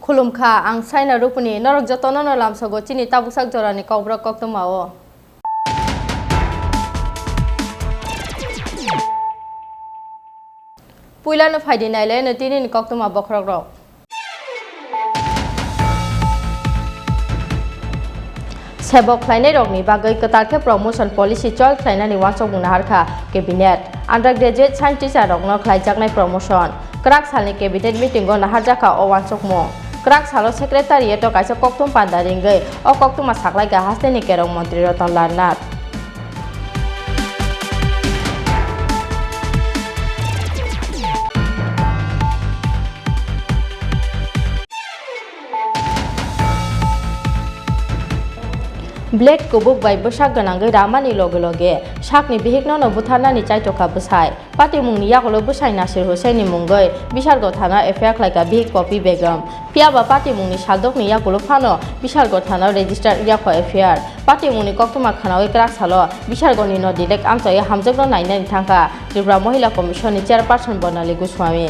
खुलुमखा आं साइना रुपुनि नरक जतन लामसगो चिनि ताबुकसाक जरानि कब्र कक्तमाओ पुइलानो फाइदि नाइले नतिनि कक्तमा बखरक रक सेबक खालायनाय रगनि बागै कतारखे प्रमोशन पलिसि चल खालायनायनि वासक बुंनो हारखा केबिनेट अंडर ग्रेजुएट साइंटिस्ट रगनो खालायजाकनाय प्रमोशन क्राक सालनि केबिनेट मीटिंगो नाहारजाखा अ वासक मो क्राक सालो सेक्रेटारिएट काइसा कक्तुम पान्दारिंगै अ कक्तुमा साखलायगा हास्तेनि केरं मंत्री रतन लालनाथ ब्लेड कुबुक बाय बसाक गनांगै रामानि लगे लगे साकनि बिहिकनो बुथारनानि चाइटका बसाय पार्टी मुंनि यागलो बसाय नासिर हुसैननि मुंगै बिसारगो थाना एफआईआर खालायगा बिहिक पपि बेगम पियाबा पार्टी मुंनि सालदकनि यागलो फानो बिसारगो थाना रेजिस्टार याखो एफआईआर पार्टी मुंनि कक्तुमा खानावै क्राक सालो बिसारगोनि न डिलेक्ट आमचायै हामजोगनो नायनायनि थांखा त्रिपुरा महिला कमिसननि चेयारपारसन बनाली गोस्वामी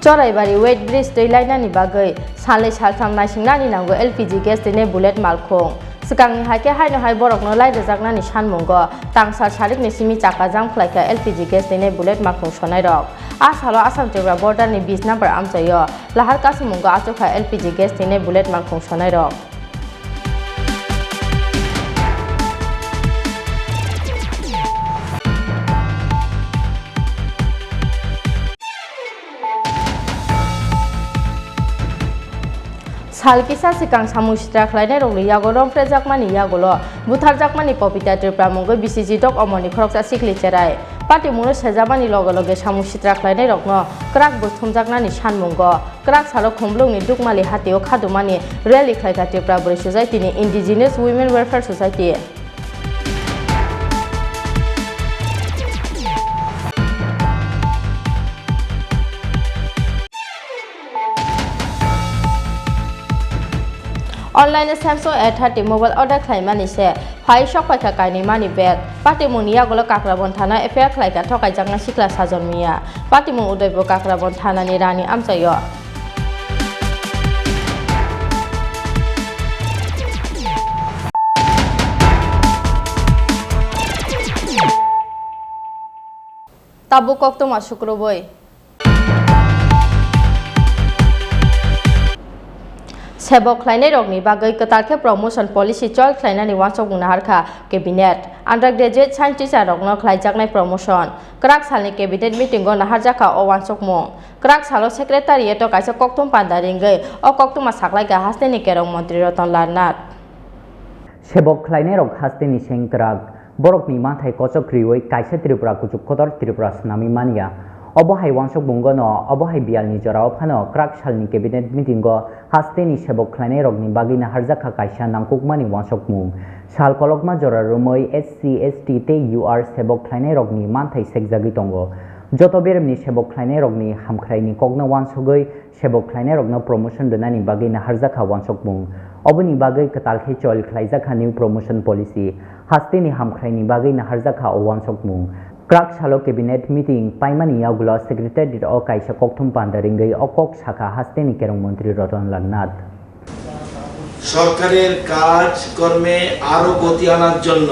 चराइबारि वेट ब्रिज दैलायनानि बागै सालै सालथाम नायसिंनानि नांगौ एलपीजी गेस दिनै बुलेट मालखं सिगांनि हायके हायनो हाय बरकनो लायरोजाकनानि सानमुंगो तांसार सारिकनि सिमि चाका जाम खलायखा एलपीजी गेस दिनै बुलेट मालखं सनाय रक आ सालो आसाम त्रिपुरा बर्डारनि 20 नम्बर आमचायो लाहार कासिमुंगो आचुखा एलपीजी गेस दिनै बुलेट मालखं सनाय रक सालकिसा सिकां सामु सित्रा खालायनाय रंनि यागोरम फ्रेजाकमानि यागोलो बुथारजाकमानि पपिता त्रिपुरा मुंगै बिसिजि दक अमरनि खरकसा सिखलि चेराय पार्टी मुंनो सेजामानि लगे लगे सामु सित्रा खालायनाय रंनो क्राक बुथुमजाकनानि सानमुंगो क्राक सालो खुंब्लुंनि दुकमालि हातिओ खादुमानि रैली खालायगा त्रिपुरा बुरै ससाइटिनि indigenous women welfare society online Samsung A30 mobile order खालामनानै से फाइ शक फाइखा कायनि मानि बेग पार्टी मुंनि यागोलो काक्राबन थाना एफआईआर खालायगा थकायजाकना सिख्ला साजन मिया पार्टी मुं उदयपुर काक्राबन थानानि रानि आमचायो ताबु कक्तमा शुक्रबै सेबक खालायनाय रगनि बागै कतारखे प्रमोशन पलिसि चल खालायनायनि वासक बुंनो हारखा केबिनेट अंडर ग्रेजुएट साइंटिस्ट रगनो खालायजाकनाय प्रमोशन क्राक सालनि केबिनेट मीटिंगो नाहारजाखा अ वासक मो क्राक सालो सेक्रेटारिएट काइसा कक्तुम पान्दारिंगै अ कक्तुमा साखलायगा हास्तेनि केरं मंत्री रतन लालनाथ सेबक खालायनाय रग हास्तेनि सेंक्राक बरकनि माथाय कचक्रियै काइसा त्रिपुरा कुचुकखदर त्रिपुरा सुनामी मानिया अबहाय वांसक बुंगनो अबहाय बियालनि जराव फानो क्राक सालनि केबिनेट मीटिंगो हास्तेनि सेबक खालायनाय रगनि बागिना हारजाखा काइसा नांकुकमानि वांसक मुं साल कलकमा जरा रुमै SC/ST ते UR सेबक खालायनाय रगनि मानथाय सेकजागि दंगो जत बेरमनि सेबक खालायनाय रगनि हामख्रायनि कगनो वांसगै सेबक खालायनाय रगनो प्रमोशन दोनानि बागिना हारजाखा वांसक मुं अबनि बागै कतालखे चल खालायजाखा न्यू प्रमोशन पलिसि हास्तेनि हामख्रायनि बागिना हारजाखा अ वांसक मुं क्राक सालो कैबिनेट मीटिंग पाइमानी यागुला सेक्रेटारिएट अ काइसा कक्तुम पान्दारिंगै अकक शाखा हास्तेनि केरं मंत्री रतन लालनाथ সরকারের কাজ কর্মে আরো গতি আনার জন্য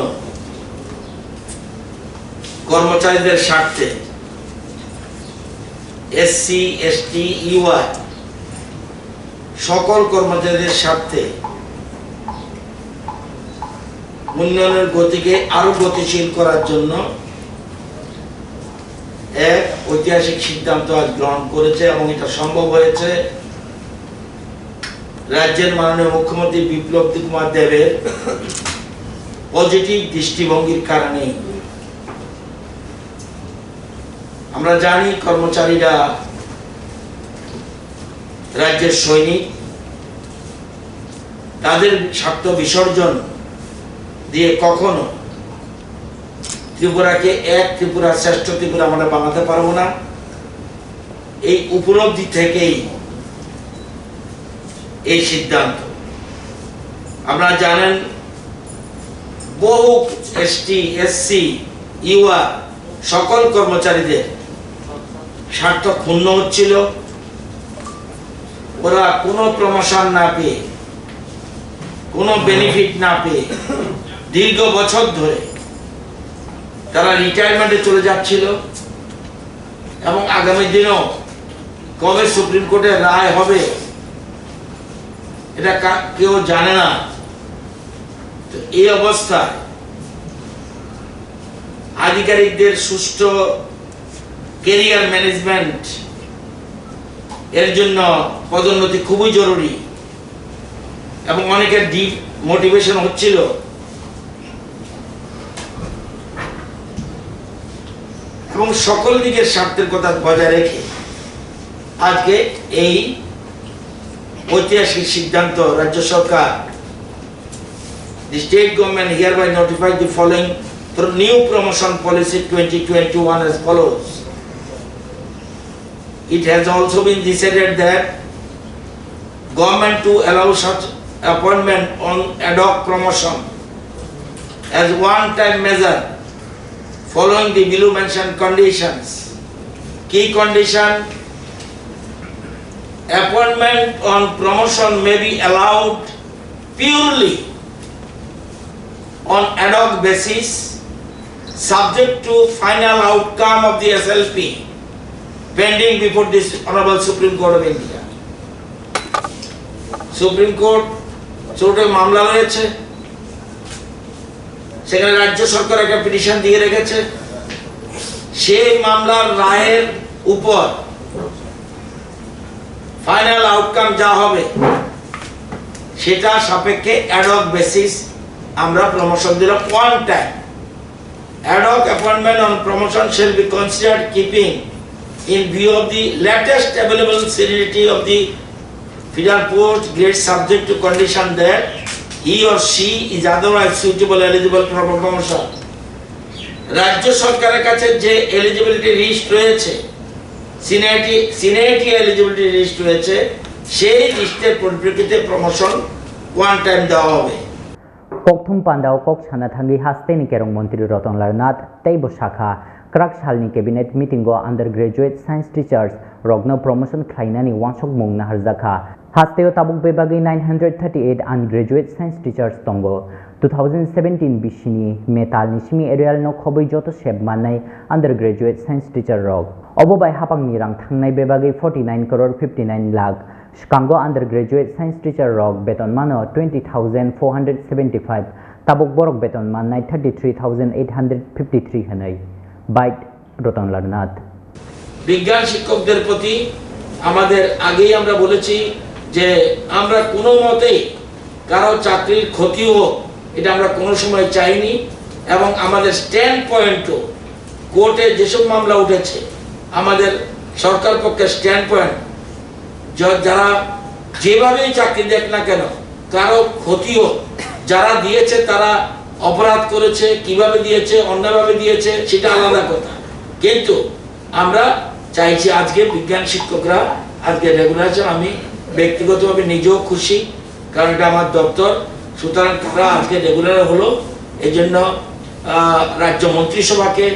কর্মচারীদের স্বার্থে এসসি এসটি ইউআই সকল কর্মচারীদের স্বার্থে উন্নয়নের গতিকে আরো গতিশীল করার জন্য এক ঐতিহাসিক সিদ্ধান্ত আজ গ্রহণ করেছে এবং এটা সম্ভব হয়েছে রাজ্যের মাননীয় মুখ্যমন্ত্রী বিপ্লব কুমার দেবের পজিটিভ দৃষ্টিভঙ্গির কারণে। আমরা জানি কর্মচারীরা রাজ্যের সৈনিক, তাদের স্বার্থ বিসর্জন দিয়ে কখনো ত্রিপুরাকে এক ত্রিপুরা শ্রেষ্ঠ ত্রিপুরা আমরা বানাতে পারবো না। এই উপলব্ধি থেকেই এই সিদ্ধান্ত। আপনারা জানেন বহু এসটি এসসি ইউআ সকল কর্মচারীদের স্বার্থ ক্ষুণ্ণ হচ্ছিল। ওরা কোনো প্রমোশন না পেয়ে, কোনো বেনিফিট না পেয়ে দীর্ঘ বছর ধরে তারা রিটায়ারমেন্টে চলে যাচ্ছিল এবং আগামী দিনেও কবে সুপ্রিম কোর্টের রায় হবে এটা কেউ জানে না। তো এই অবস্থায় আধিকারিকদের সুষ্ঠু ক্যারিয়ার ম্যানেজমেন্ট এর জন্য পদোন্নতি খুবই জরুরি এবং অনেকের ডিমোটিভেশন হচ্ছিল। এবং সকল দিকের স্বার্থের কথা বজায় রেখে আজকে এই ঐতিহাসিক সিদ্ধান্ত রাজ্য সরকার, the state government hereby notifies the following new promotion policy 2021 as follows. It has also been decided that government to allow such appointment on ad hoc promotion as one-time measure following the below mentioned conditions. Key condition: appointment on promotion may be allowed purely on ad hoc basis, subject to final outcome of the SLP pending before this Honorable Supreme Court of India. Supreme Court ছোট মামলা রয়েছে, সেখানে রাজ্য সরকার একটা petition দিয়ে রেখেছে। সেই মামলার রায়ের উপর ফাইনাল আউটকাম যা হবে সেটা সাপেক্ষে অ্যাড হক বেসিস আমরা প্রমোশন দিলাম one time. Ad hoc appointment on promotion shall be considered keeping in view of the latest available seniority of the federal post grade, subject to condition that he or she is otherwise suitable eligible for promotion. রাজ্য সরকারের কাছে যে eligibility list রয়েছে, seniority eligibility list রয়েছে, সেই লিস্টের পরিপ্রেক্ষিতে promotion one time দেওয়া হবে। Kokthum Pandao Kok Sanathangi Hasteni Kerong Montri Roton Larnat Teibo Shakha Krak Shalni Cabinet Meeting Go Undergraduate Science Teachers Rogno Promotion Klainani Wansok Mung Naharzakha Hasteo Tabuk Bebagi 938 Undergraduate Science Teachers Tongo 2017 Bishini Metal Nishimi Aerial No Khoboi Joto Sheb Manai Undergraduate Science Teacher Rog Obobai Hapang Nirang Thangnai Bebagi 49 crore 59 lakh Shkango Undergraduate Science Teacher Rog Beton Mano 20,475 Tabuk Borok Beton Manai 33,853 Hanai Bite Roton Larnat বিজ্ঞান শিক্ষকদের প্রতি আমাদের আগেই আমরা বলেছি যে আমরা কোনো মতেই কারো চাকরির ক্ষতি হোক এটা আমরা কোনো সময় চাইনি এবং আমাদের স্ট্যান্ড পয়েন্টও কোর্টে যেসব মামলা উঠেছে আমাদের সরকার পক্ষের স্ট্যান্ড পয়েন্ট যারা যেভাবেই চাকরি দেখ না কেন কারো ক্ষতি হোক, যারা দিয়েছে তারা অপরাধ করেছে, কিভাবে দিয়েছে, অন্যভাবে দিয়েছে সেটা আলাদা কথা, কিন্তু আমরা চাইছি আজকে বিজ্ঞান শিক্ষকরা আজকে রেগুলার আছেন। আমি ব্যক্তিগতভাবে নিজেও খুশি, কারণ এটা আমার দপ্তর, সুতরাং তারা আজকে রেগুলার হলো। এই জন্য রাজ্য মন্ত্রিসভাকে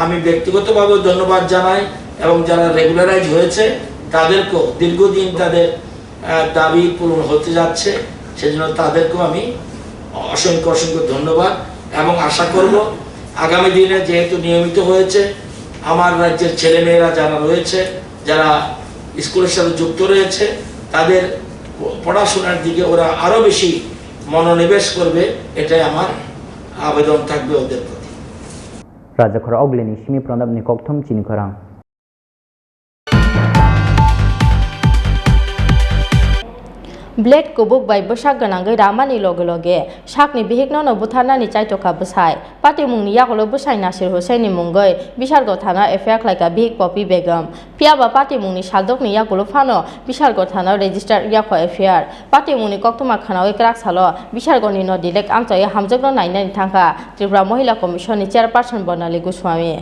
আমি ব্যক্তিগতভাবে ধন্যবাদ জানাই এবং যারা রেগুলারাইজ হয়েছে তাদেরকেও দীর্ঘদিন তাদের দাবি পূরণ হতে যাচ্ছে, সেজন্য তাদেরকেও আমি অসংখ্য অসংখ্য ধন্যবাদ এবং আশা করব আগামী দিনে যেহেতু নিয়মিত হয়েছে, আমার রাজ্যের ছেলেমেয়েরা যারা রয়েছে, যারা স্কুলের সাথে যুক্ত রয়েছে, তাদের পড়াশোনার দিকে ওরা আরো বেশি মনোনিবেশ করবে, এটাই আমার আবেদন থাকবে ওদের প্রতি। রাজাখর অগ্লেনি সিমি প্রণব নিকথম চিনি খরাং। ব্লেড কুবুক বাই বসাক গনাঙ্গै রামানি লগে লগে সাকনি বিহিকনো বুথাरनानि चाइटका बसाय पार्टी मुंगनि यागलो बसाय नासिर हुसैननि मुंगै बिशालगड़ थाना एफआईआर खालायका बिहिक पपि बेगम पियाबा पार्टी मुंगनि सालदकनि यागलो फानो बिशालगड़ थाना रेजिस्टार याखो एफआईआर पार्टी मुंगनि कक्तमा खानावै क्राक सालो बिशालगड़नि न डिलेक्ट आमचाय हामजगनो नायनायनि थांखा त्रिपुरा महिला कमिशननि चेयारपारसन बर्नाली गोस्वामी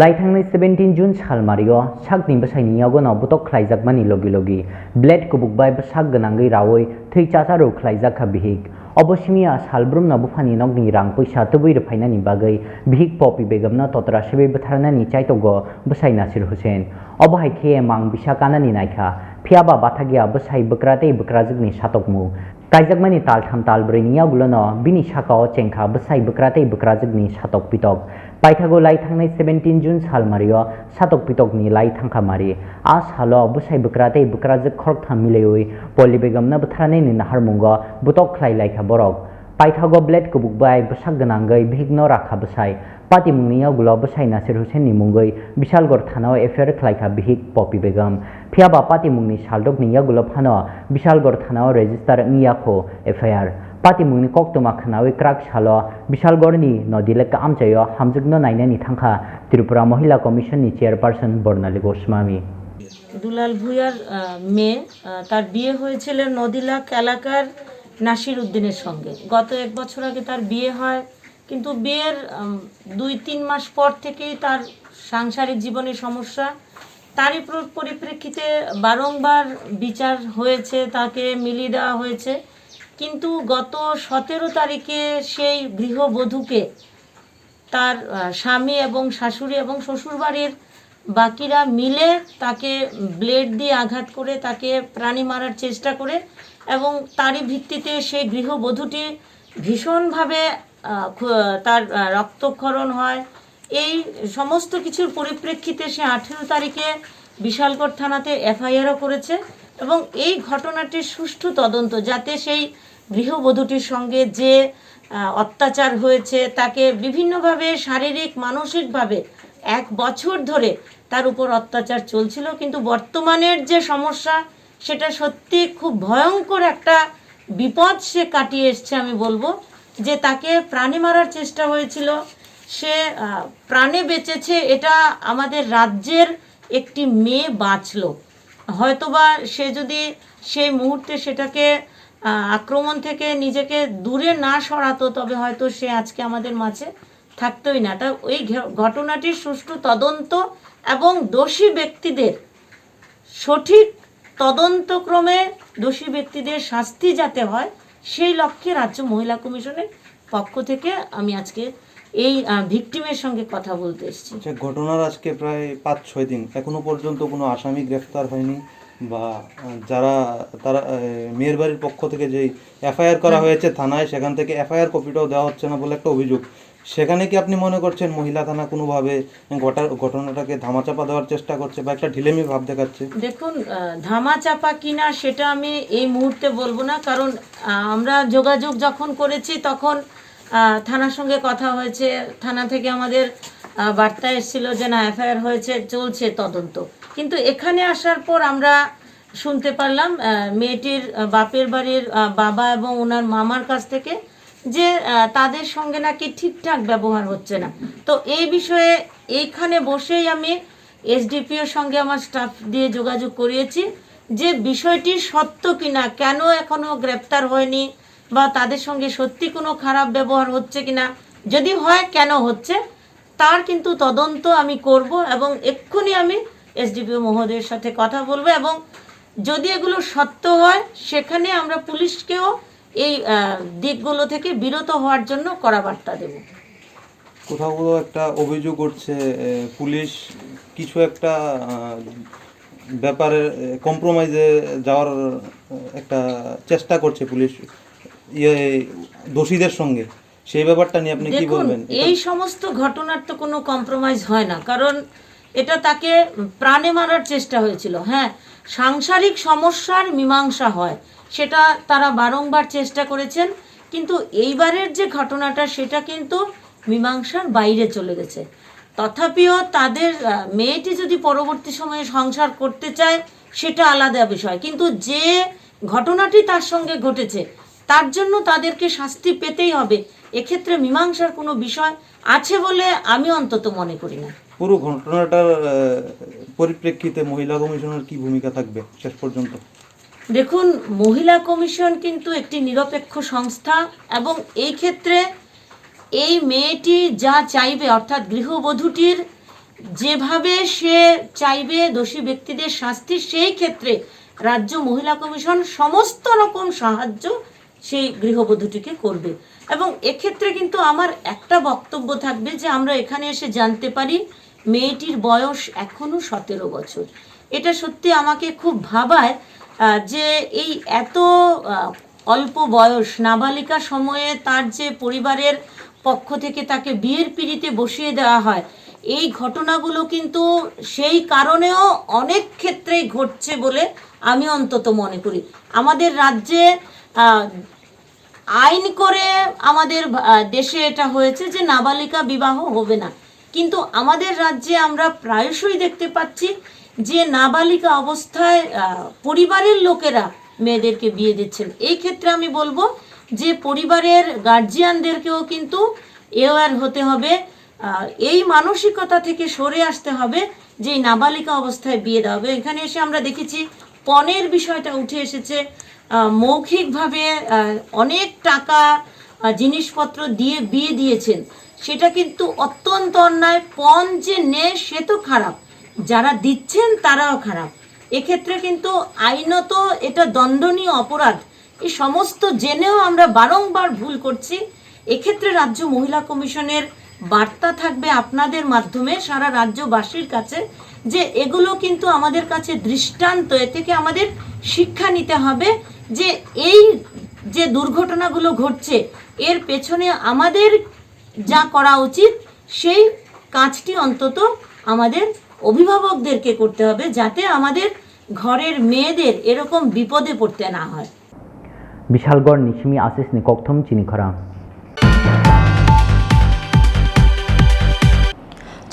लाइथांनि 17 जुन सालमारियो साकनि बसायनि यागनो बुतक खलायजाकमानि लगी लगी ब्लेड कुबुकबाय बसाक गनांगै रावै थैचासारौ खलायजाखा बिहिक अबसिमिया सालब्रुम नबुफानि नगनि रां पैसा तुबै रफायनानि बागै बिहिक पपि बेगमनो ततरा सेबे बुथारनानि चाइटगो बसाय नासिर हुसैन अबहाय खे मां बिसाकानानि नायखा फियाबा बाथागिया बसाय बक्राते बक्राजगनि सातकमु कायजाकमानि तालथाम तालब्रैनि यागुलनो बिनि साकाओ चेंखा बसाय बक्राते बक्राजगनि सातक पितक पाइथागो लाइथांनाय 17 जुन सालमारियो सातक पितकनि लाइथांखा मारि आ सालो बसाय बक्राते बक्राजग खरकथा मिलेयै पलि बेगमनो बुथारनायनि नाहारमुंगो बुतक खलायलायखा बरक पाइथागो ब्लेड कुबुकबाय बसाक गनांगै बिहिकनो राखा बसाय पार्टी मुंगनि यागुलो बसाय नासिर हुसैननि मुंगै बिशालगड़ थानाव एफआईआर खलायखा बिहिक पपि बेगम फियाबा पार्टी मुंगनि सालदकनि यागुलो फानो बिशालगड़ थानाव रेजिस्टार याखो एफआईआर पार्टी मुंगनि कक्तमा खानावै क्राक सालो बिशालगड़नि नदिलेक आमचायो हामजगनो नायनायनि थांखा त्रिपुरा महिला कमिशननि चेयारपारसन बर्नाली गोस्वामी দুলাল ভূঁইয়ার মেয়ে তার বিয়ে হয়েছিল নদীলাক এলাকার নাসির উদ্দিনের সঙ্গে। গত 1 বছর আগে তার বিয়ে হয়, কিন্তু বিয়ের 2-3 মাস পর থেকেই তার সাংসারিক জীবনে সমস্যা। তারই পরিপ্রেক্ষিতে বারংবার বিচার হয়েছে, তাকে মিলিয়ে দেওয়া হয়েছে, কিন্তু গত 17 তারিখে সেই গৃহবধূকে তার স্বামী এবং শাশুড়ি এবং শ্বশুরবাড়ির বাকিরা মিলে তাকে ব্লেড দিয়ে আঘাত করে তাকে প্রাণী মারার চেষ্টা করে এবং তারই ভিত্তিতে সেই গৃহবধূটি ভীষণভাবে তার রক্তক্ষরণ হয়। এই সমস্ত কিছুর পরিপ্রেক্ষিতে সে 18 তারিখে বিশালগড় থানাতে এফআইআরও করেছে এবং এই ঘটনাটির সুষ্ঠু তদন্ত, যাতে সেই গৃহবধূটির সঙ্গে যে অত্যাচার হয়েছে, তাকে বিভিন্নভাবে শারীরিক মানসিকভাবে 1 বছর ধরে তার উপর অত্যাচার চলছিল, কিন্তু বর্তমানের যে সমস্যা সেটা সত্যি খুব ভয়ঙ্কর একটা বিপদ সে কাটিয়ে এসছে। আমি বলবো যে তাকে প্রাণী মারার চেষ্টা হয়েছিল, সে প্রাণে বেঁচেছে, এটা আমাদের রাজ্যের একটি মেয়ে বাঁচলো। হয়তোবা সে যদি সেই মুহূর্তে সেটাকে আক্রমণ থেকে নিজেকে দূরে না সরাতো, তবে হয়তো সে আজকে আমাদের মাঝে থাকতোই না। তা ওই ঘটনাটির সুষ্ঠু তদন্ত এবং দোষী ব্যক্তিদের সঠিক তদন্তক্রমে দোষী ব্যক্তিদের শাস্তি যাতে হয়, সেই লক্ষ্যে রাজ্য মহিলা কমিশনের পক্ষ থেকে আমি আজকে এই ভিকটিমের সঙ্গে কথা বলতে এসেছি। ঘটনার আজকে প্রায় 5-6 দিন, এখনো পর্যন্ত কোনো আসামি গ্রেফতার হয়নি, বা যারা তারা মেয়ের বাড়ির পক্ষ থেকে যেই এফআইআর করা হয়েছে থানায়, সেখান থেকে এফআইআর কপিটাও দেওয়া হচ্ছে না বলে একটা অভিযোগ। সেখানে কি আপনি মনে করছেন মহিলা থানা কোনোভাবে ঘটনাটাকে ধামাচাপা দেওয়ার চেষ্টা করছে বা একটা ঢিলেমি ভাব দেখাচ্ছে? দেখুন, ধামাচাপা কিনা সেটা আমি এই মুহূর্তে বলবো না, কারণ আমরা যোগাযোগ যখন করেছি তখন থানার সঙ্গে কথা হয়েছে, থানা থেকে আমাদের বার্তা এসেছিল যে না এফআইআর হয়েছে, চলছে তদন্ত। কিন্তু এখানে আসার পর আমরা শুনতে পারলাম মেয়েটির বাপের বাড়ির বাবা এবং ওনার মামার কাছ থেকে যে তাদের সঙ্গে নাকি ঠিকঠাক ব্যবহার হচ্ছে না। তো এই বিষয়ে এইখানে বসেই আমি এসডিপিওর সঙ্গে আমার স্টাফ দিয়ে যোগাযোগ করিয়েছি যে বিষয়টি সত্য কিনা, কেন এখনো গ্রেপ্তার হয়নি, বা তাদের সঙ্গে সত্যি কোনো খারাপ ব্যবহার হচ্ছে কিনা, যদি হয় কেন হচ্ছে, তার কিন্তু তদন্ত আমি করব এবং এক্ষুনি আমি এসডিপিও মহোদয়ের সাথে কথা বলবো এবং যদি এগুলো সত্য হয় সেখানে আমরা পুলিশকেও এই দিকগুলো থেকে বিরত হওয়ার জন্য কড়া বার্তা দেব। কোথাও একটা অভিযোগ উঠছে পুলিশ কিছু একটা ব্যাপারে কম্প্রোমাইজে যাওয়ার একটা চেষ্টা করছে পুলিশ দোষীদের সঙ্গে, সেই ব্যাপারটা নিয়ে আপনি কি দেখুন, বলবেন? এই সমস্ত ঘটনার তো কোনো কম্প্রোমাইজ হয় না, কারণ এটা তাকে প্রাণে মারার চেষ্টা হয়েছিল। হ্যাঁ, সাংসারিক সমস্যার মীমাংসা হয়, সেটা তারা বারংবার চেষ্টা করেছেন, কিন্তু এইবারের যে ঘটনাটা সেটা কিন্তু মীমাংসার বাইরে চলে গেছে। তথাপিও তাদের মেয়েটি যদি পরবর্তী সময়ে সংসার করতে চায় সেটা আলাদা বিষয়, কিন্তু যে ঘটনাটি তার সঙ্গে ঘটেছে তার জন্য তাদেরকে শাস্তি পেতেই হবে। এক্ষেত্রে মীমাংসার কোনো বিষয় আছে বলে আমি অন্তত মনে করি না। পুরো ঘটনাটার পরিপ্রেক্ষিতে মহিলা কমিশনের কি ভূমিকা থাকবে শেষ পর্যন্ত? দেখুন, মহিলা কমিশন কিন্তু একটি নিরপেক্ষ সংস্থা, এবং এই ক্ষেত্রে এই মেয়েটি যা চাইবে, অর্থাৎ গৃহবধূটির যেভাবে সে চাইবে দোষী ব্যক্তিদের শাস্তি, সেই ক্ষেত্রে রাজ্য মহিলা কমিশন সমস্ত রকম সাহায্য সেই গৃহবধূটিকে করবে। এবং এক্ষেত্রে কিন্তু আমার একটা বক্তব্য থাকবে যে আমরা এখানে এসে জানতে পারি মেয়েটির বয়স এখনও 17 বছর। এটা সত্যি আমাকে খুব ভাবায় যে এই এত অল্প বয়স নাবালিকা সময়ে তার যে পরিবারের পক্ষ থেকে তাকে বিয়ের পিঁড়িতে বসিয়ে দেওয়া হয়, এই ঘটনাগুলো কিন্তু সেই কারণেও অনেক ক্ষেত্রেই ঘটছে বলে আমি অন্তত মনে করি। আমাদের রাজ্যে আইন করে আমাদের দেশে এটা হয়েছে যে নাবালিকা বিবাহ হবে না, কিন্তু আমাদের রাজ্যে আমরা প্রায়শই দেখতে পাচ্ছি যে নাবালিকা অবস্থায় পরিবারের লোকেরা মেয়েদেরকে বিয়ে দিচ্ছেন। এই ক্ষেত্রে আমি বলবো যে পরিবারের গার্জিয়ানদেরকেও কিন্তু অ্যাওয়্যার হতে হবে, এই মানসিকতা থেকে সরে আসতে হবে যে নাবালিকা অবস্থায় বিয়ে দেওয়া হবে। এখানে এসে আমরা দেখেছি পণের বিষয়টা উঠে এসেছে, মৌখিকভাবে অনেক টাকা জিনিসপত্র দিয়ে বিয়ে দিয়েছেন, সেটা কিন্তু অত্যন্ত অন্যায়। পণ যে নেয় সে তো খারাপ, যারা দিচ্ছেন তারাও খারাপ। এক্ষেত্রে কিন্তু আইনত এটা দণ্ডনীয় অপরাধ। এই সমস্ত জেনেও আমরা বারংবার ভুল করছি। এক্ষেত্রে রাজ্য মহিলা কমিশনের বার্তা থাকবে আপনাদের মাধ্যমে সারা রাজ্যবাসীর কাছে যে এগুলো কিন্তু আমাদের কাছে দৃষ্টান্ত, এ থেকে আমাদের শিক্ষা নিতে হবে যে এই যে দুর্ঘটনাগুলো ঘটছে এর পেছনে আমাদের যা করা উচিত সেই কাজটি অন্তত আমাদের অভিভাবকদেরকে করতে হবে, যাতে আমাদের ঘরের মেয়েদের এরকম বিপদে পড়তে না হয়। বিশালগড় নিশিমি আশিস নিকথম চিনি খরাং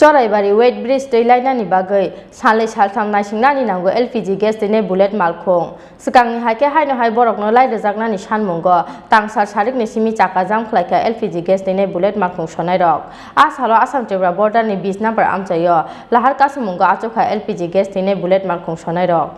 চরাইবাড়ি ওয়েট ব্রিজ दैलायनानि बागै सानलै सालथाम नायसिंनानि नांगौ LPG गेस दिनै बुलेट मालखं सिगांनि हायके हायनो हाय बरकनो लायरोजाकनानि सानमुंगो तांसार सारिकनि सिमि चाका जामख्लायका LPG गेस दिनै बुलेट मालखं सनाय रक आसालो आसाम त्रिपुरा बर्डारनि 20 नम्बर आमचायो लाहार कासमुंगो आचुखा LPG गेस दिनै बुलेट मालखं सनाय रक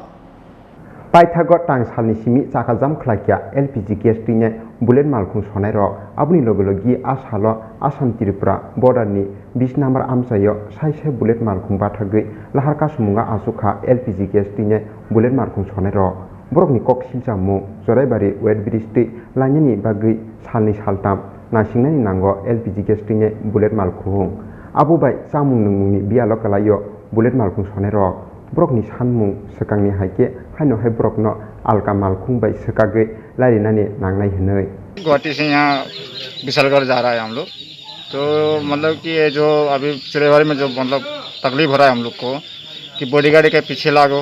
पाइथागत टांगसालनि सिमि चाकाजाम खलाकिया LPG गेस दिने बुलेट मालखुं सनाय रक आबुनि लगलगी आसालो आसाम त्रिपुरा बर्डारनि 20 नम्बर आमचायो साइसे बुलेट मालखुं बाथागै लाहार कासमुंगा आसुखा LPG गेस दिने बुलेट मालखुं सनाय रक बरकनि कक सिलजामु जराइबारि वेट ब्रिज दै लाइननि बागै सालनि सालताम नासिंनानि नांगौ LPG गेस दिने बुलेट मालखुं आबुबाय जामुं नोंमुंनि बियालो कलायो बुलेट मालखुं सनाय रक ब्रकनि सानमुं सकांनि हायके हायनो हाय ब्रकनो आलका मालखुं बाय सकागै लारिनानि नांनाय हनै। गुवाहाटी से यहाँ विशालगढ़ जा रहा है हम लोग, तो मतलब कि ये जो अभी चरेवाड़ी में जो मतलब तकलीफ हो रहा है हम लोग को कि बॉडी गाड़ी के पीछे लागो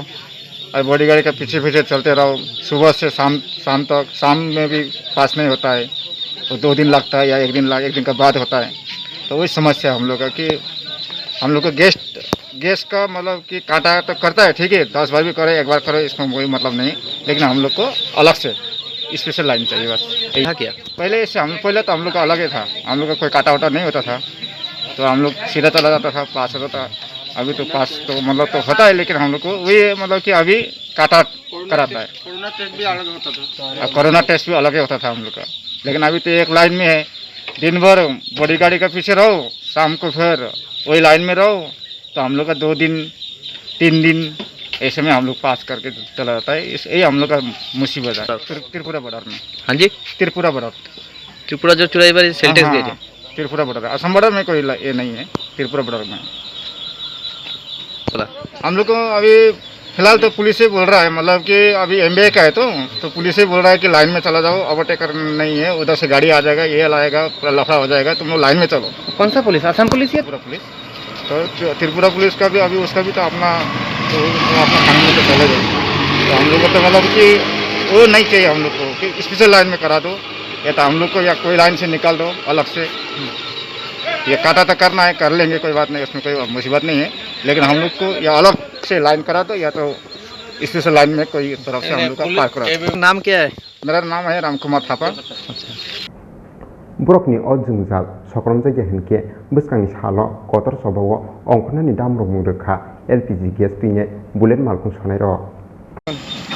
और बॉडी गाड़ी के पीछे पीछे चलते रहो, सुबह से शाम तक, शाम में भी पास नहीं होता है, तो 2 दिन लगता है या एक दिन का बाद होता है। तो वही समस्या हम लोग का कि हम लोग को गैस का मतलब कि काटा तो करता है, ठीक है, 10 बार भी करे, एक बार करे, इसमें कोई मतलब नहीं, लेकिन हम लोग को अलग से स्पेशल लाइन चाहिए बस। क्या पहले तो हम लोग का अलग ही था, हम लोग का कोई काटा वाटा नहीं होता था, तो हम लोग सीधा चला जाता था, पास होता था। अभी तो पास तो मतलब तो होता है, लेकिन हम लोग को वही मतलब कि अभी काटा कराता है। कोरोना टेस्ट भी अलग होता था, कोरोना टेस्ट भी अलग ही होता था हम लोग का, लेकिन अभी तो एक लाइन में है, दिन भर बॉडी गाड़ी का पीछे रहो, शाम को फिर वही लाइन में रहो, तो हम लोग का 2 दिन 3 दिन ऐसे में हम लोग पास करके चला जाता है। यही हम लोग का मुसीबत है त्रिपुरा बॉर्डर में। हाँ जी, त्रिपुरा बॉर्डर, त्रिपुरा जो चुराईबाड़ी सेल्टेक्स गेट है, त्रिपुरा बॉर्डर, असम बॉर्डर में कोई ये नहीं है, त्रिपुरा बॉर्डर में। हम लोग को अभी फिलहाल तो पुलिस ही बोल रहा है, मतलब कि अभी एमबीए का है तो पुलिस ही बोल रहा है कि लाइन में चला जाओ, ओवरटेक नहीं है, उधर से गाड़ी आ जाएगा, ये लाएगा, पूरा लफड़ा हो जाएगा, तुम लोग लाइन में चलो। कौन सा पुलिस, असम पुलिस या त्रिपुरा पुलिस, तो त्रिपुरा पुलिस का भी अभी उसका भी तो अपना कानून में तो चलेगा। तो हम लोग को तो मतलब कि वो नहीं चाहिए हम लोग को कि स्पेशल लाइन में करा दो, या तो हम लोग को या कोई लाइन से निकाल दो अलग से। ये काटा तो करना है, कर लेंगे, कोई बात नहीं, उसमें कोई मुसीबत नहीं है, लेकिन हम लोग को या अलग से लाइन करा दो या तो स्पेशल लाइन में कोई तरफ से हम लोग का पार करा दो। नाम क्या है? मेरा नाम है रामकुमार थापा। बरकनि अजुंजाल सकरम जायगा हिनके बसकांनि साल कतर सबाव अंखनानि दामरक मुंदोखा एलपीजी गेस तुइने बुलेट मालखुं सनाय र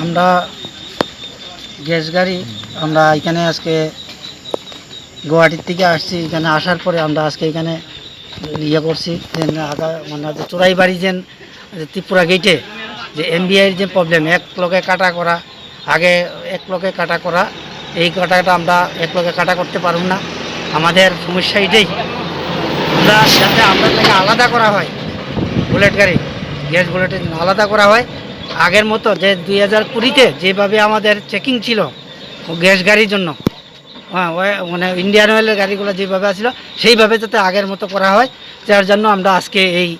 আমরা গ্যাস গাড়ি আমরা এখানে আজকে গুয়াহাটির থেকে আসছি। এখানে আসার পরে আমরা আজকে এখানে ইয়ে করছি যে মানে চোরাই বাড়ি যে ত্রিপুরা গেটে যে এমবিআইয়ের যে প্রবলেম, এক লগে কাটা করা, আগে এক লগে কাটা করা, এই কাটাটা আমরা এক লগে কাটা করতে পারব না। আমাদের সমস্যা এটাই, আমরা যাতে আমরা থেকে আলাদা করা হয় বুলেট গাড়ি, গ্যাস বুলেটের আলাদা করা হয়। আগের মতো যে 2020-তে যেভাবে আমাদের চেকিং ছিল গ্যাস গাড়ির জন্য, হ্যাঁ মানে ইন্ডিয়ান অয়েলের গাড়িগুলো যেভাবে আসছিল সেইভাবে যাতে আগের মতো করা হয়, যার জন্য আমরা আজকে এই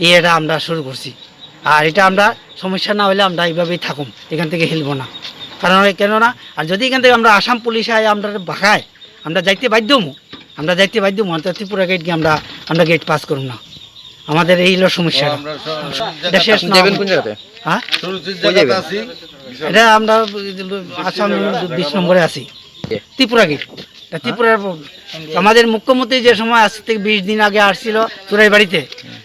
ইয়েটা আমরা শুরু করছি। আর এটা আমরা সমস্যা না হলে আমরা এইভাবেই থাকুম, এখান থেকে হিলব না। কারণ কেননা আর যদি এখান থেকে আমরা আসাম পুলিশ আয় আমরা ভাগায় আমরা যাইতে বাধ্য হবো, অন্তত ত্রিপুরা গেট গিয়ে আমরা গেট পাস করুম না। আমাদের এই হলো সমস্যা। হ্যাঁ এটা আমরা আসাম 20 নম্বরে আছি, ত্রিপুরা গেট। ত্রিপুরার আমাদের মুখ্যমন্ত্রী যে সময় আজ থেকে 20 দিন আগে আসছিল চোরাই বাড়িতে,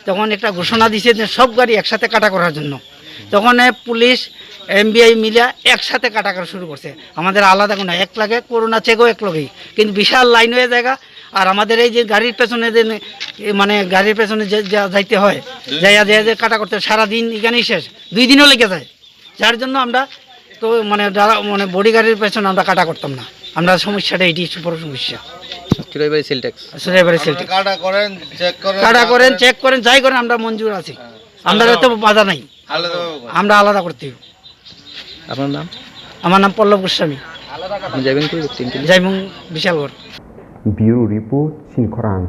তখন একটা ঘোষণা দিয়েছে যে সব গাড়ি একসাথে কাটা করার জন্য। তখন পুলিশ এমবিআই মিলিয়া একসাথে কাটা করা শুরু করছে, আমাদের আলাদা কোনো এক লাগে করোনা চেকও এক লগেই, কিন্তু বিশাল লাইন হয়ে জায়গা। আর আমাদের এই যে গাড়ির পেছনে যে মানে গাড়ির পেছনে যে যাইতে হয় যাইয়া যে কাটা করতে সারাদিন এখানেই শেষ, 2 দিনও লেগে যায়। যার জন্য আমরা তো মানে যারা মানে বডি গাড়ির পেছনে আমরা কাটা করতাম না। আমরা সমস্যাটা এটি বড় সমস্যা। চুরাইবাড়ি সেল ট্যাক্স কাটা করেন চেক করেন যাই করেন আমরা মঞ্জুর আছি, আমরা তো বাধা নাই, আমরা আলাদা করতে। আপনার নাম? আমার নাম পল্লব Goswami, যাইবং Bishalgarh. Bureau Report Chini Khorang।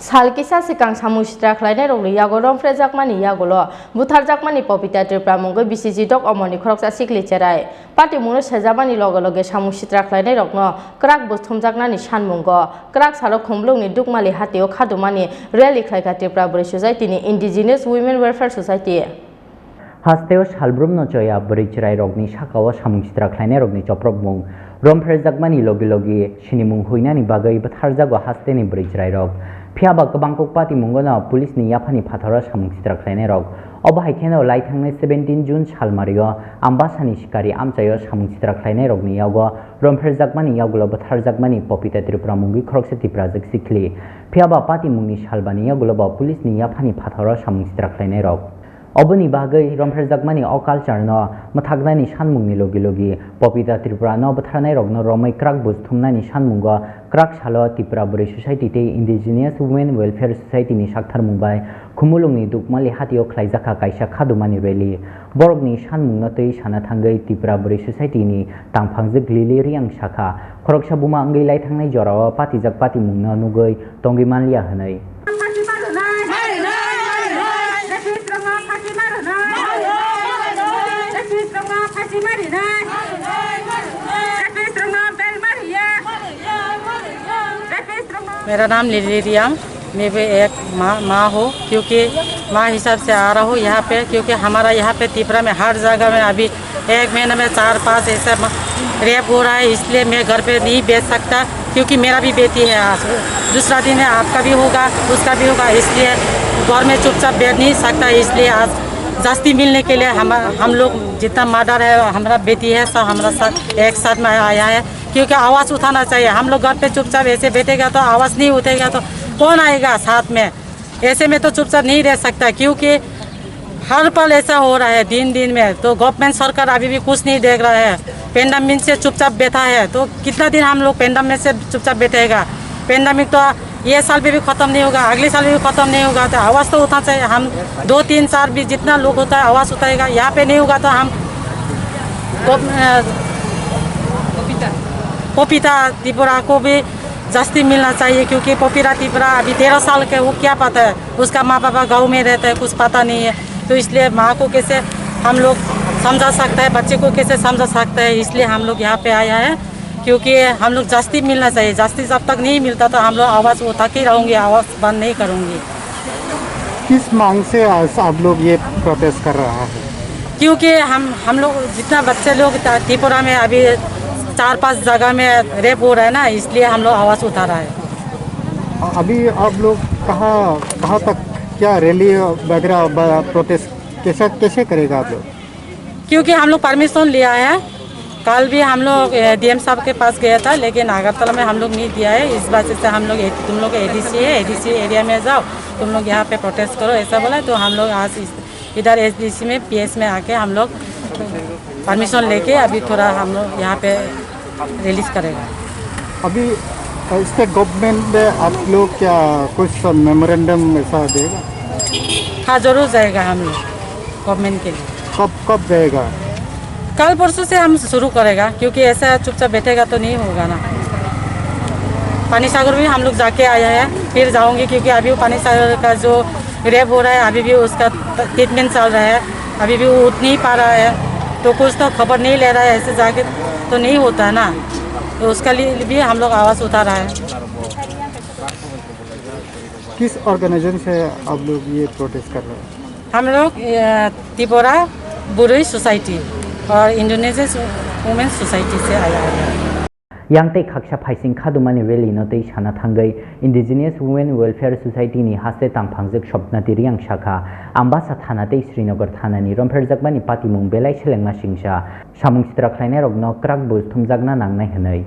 सालकिसा सिकां सामुस्ट्रा खलायनाय रंनि यागो रंफ्रे जाकमानि यागोलो बुथार जाकमानि पपिता त्रिपुरा मुंगै बिसिजि दक अमरनि खरकसा सिखलि चेराय पार्टी मुनो सेजामानि लगे लगे सामुस्ट्रा खलायनाय रंनो क्राक बुथुम जाकनानि सानमुंगो क्राक सालो खुमब्लुंनि दुकमालि हातिओ खादुमानि रैली खलायका त्रिपुरा बुरै सोसाइटिनि इंडिजिनियास वुमेन वेलफेयार सोसाइटि हास्तेओ सालब्रुम नचया बरिचराय रगनि साकाओ सामुस्ट्रा खलायनाय रगनि चप्रक मुं रंफ्रे जाकमानि लगे लगे सिनिमुं हुइनानि बागै बुथार जागो हास्तेनि बरिचराय रग फियाबा गोबांकक पार्टी मुंगोना पुलिसनि याफानि फाथरा सामुस्ट्रा खलायनाय रग अबाहायखेनाव लाइथांनाय 17 जुन सालमारियो आम्बासानि शिकारी आमचायो सामुस्ट्रा खलायनाय रगनि यावगो रंफ्रे जाकमानि यावगुलो बुथार जाकमानि पपिता त्रिपुरा मुंगि खरकसे त्रिपुरा जक सिखलि फियाबा पार्टी मुंगनि सालबानि यावगुलो पुलिसनि याफानि फाथरा सामुस्ट्रा खलायनाय रग अबनि बागै रंफ्रे जाकमानि अकालचारनो मथागनानि सानमुंनि लगे लगे पपिता त्रिपुरानो बुथारनाय रगनो रमै क्राक बुथुमनानि सानमुंगो क्राक सालो त्रिपुरा बुरै सोसाइटि ते इंडिजिनियास वुमेन वेलफेयार सोसाइटिनि साक्थार मुंबाय खुमुलुंनि दुकमालि हातिओ खलायजाखा कायसा खादुमानि रैलि बरकनि सानमुंनो तै साना थांगै त्रिपुरा बुरै सोसाइटिनि तांफांजो ग्लिलिरि आं शाखा खरकसा बुमा अंगै लायथांनाय जराव पातिजाक पाति मुंनो नुगै तंगिमानलिया होनै मेरा नाम लिलिरियम, मैं भी एक माँ हूँ, क्योंकि माँ हिसाब से आ रहा हूँ यहाँ पे, क्योंकि हमारा यहाँ पे त्रिपुरा में हर जगह में अभी 1 महीने में 4-5 ऐसा रेप हो रहा है, इसलिए मैं घर पे नहीं बेच सकता, क्योंकि मेरा भी बेटी है। आज दूसरा दिन है, आपका भी होगा उसका भी होगा, इसलिए घर में चुपचाप बेच नहीं सकता। इसलिए आज जास्ती मिलने के लिए हम लोग जितना मर्डर है हमारा बेटी है सब हमारा साथ एक साथ में आया है, क्योंकि आवाज़ उठाना चाहिए। हम लोग घर पे चुपचाप ऐसे बैठेगा तो आवाज़ नहीं उठेगा तो कौन आएगा साथ में? ऐसे में तो चुपचाप नहीं रह सकता, क्योंकि हर पल ऐसा हो रहा है दिन दिन में। तो गवर्नमेंट सरकार अभी भी कुछ नहीं देख रहा है, पेंडेमिक से चुपचाप बैठा है, तो कितना दिन हम लोग पेंडेमिक से चुपचाप बैठेगा? पेंडेमिक तो ये साल में भी खत्म नहीं होगा, अगले साल में भी खत्म नहीं होगा। तो आवाज़ तो उठना चाहिए। हम 2 3 4 भी जितना लोग होता है आवाज़ उठाएगा। यहाँ पे नहीं होगा तो हम पपीता त्रिपुरा को भी जास्ती मिलना चाहिए, क्योंकि पपीता त्रिपुरा अभी 13 साल के, वो क्या पता है, उसका माँ बाप गाँव में रहता है, कुछ पता नहीं है। तो इसलिए माँ को कैसे हम लोग समझा सकते हैं, बच्चे को कैसे समझा सकते हैं, इसलिए हम लोग यहाँ पे आया है। क्योंकि हम लोग जास्ती मिलना चाहिए, जास्ती जब तक नहीं मिलता तो हम लोग आवाज़ उठा के रहूँगी, आवाज़ बंद नहीं करूँगी। किस मांग से आज आप लोग ये प्रोटेस्ट कर रहा है? क्योंकि हम लोग जितना बच्चे लोग त्रिपुरा में अभी 4-5 जगह में रेप हो रहा है ना, इसलिए हम लोग आवाज़ उठा रहा है। अभी आप लोग कहाँ तक क्या रैली वगैरह प्रोटेस्ट कैसे करेगा आप लोग? क्योंकि हम लोग परमिशन लिया है, कल भी हम लोग डीएम साहब के पास गया था, लेकिन अगरतला में हम लोग नहीं दिया है। इस वजह से हम लोग तुम लोग एडीसी है, एडीसी एरिया में जाओ, तुम लोग यहाँ पे प्रोटेस्ट करो ऐसा बोला। तो हम लोग आज इधर एसडीसी में पीएस में आके हम लोग परमिशन लेके अभी थोड़ा हम लोग यहाँ पे रिलीज करेगा। अभी स्टेट गवर्नमेंट में आप लोग क्या कुछ मेमोरेंडम ऐसा देगा? हाँ जरूर जाएगा हम लोग गवर्नमेंट के लिए। कब जाएगा? कल परसों से हम शुरू करेगा, क्योंकि ऐसा चुपचाप बैठेगा तो नहीं होगा ना। पानी सागर भी हम लोग जाके आया है, फिर जाऊंगी, क्योंकि अभी वो पानी सागर का जो रेप हो रहा है अभी भी उसका ट्रीटमेंट चल रहा है, अभी भी वो उठ नहीं पा रहा है, तो कुछ तो खबर नहीं ले रहा है, ऐसे जाके तो नहीं होता है ना। तो उसके लिए भी हम लोग आवाज़ उठा रहा है। किस ऑर्गेनाइजेशन से आप लोग ये प्रोटेस्ट कर रहे हैं? हम लोग त्रिपुरा बुरुई सोसाइटी और इंडोनेशियन वुमेन सोसाइटी से आया है। यांगते खक्षा फाइसिंग खादुमानि रैली नोतै साना थांगै इंडिजिनियस वुमेन वेलफेयर सोसाइटी नि हासे तांफांजक स्वप्नाति रियांग शाखा आम्बासा थानाते श्रीनगर थानानि रमफेरजाकबानि पातिमुं बेलाय सेलेंमा सिंसा सामुं सित्रा खलायनाय रगनो क्राक बुस थुमजागना नांनाय हनै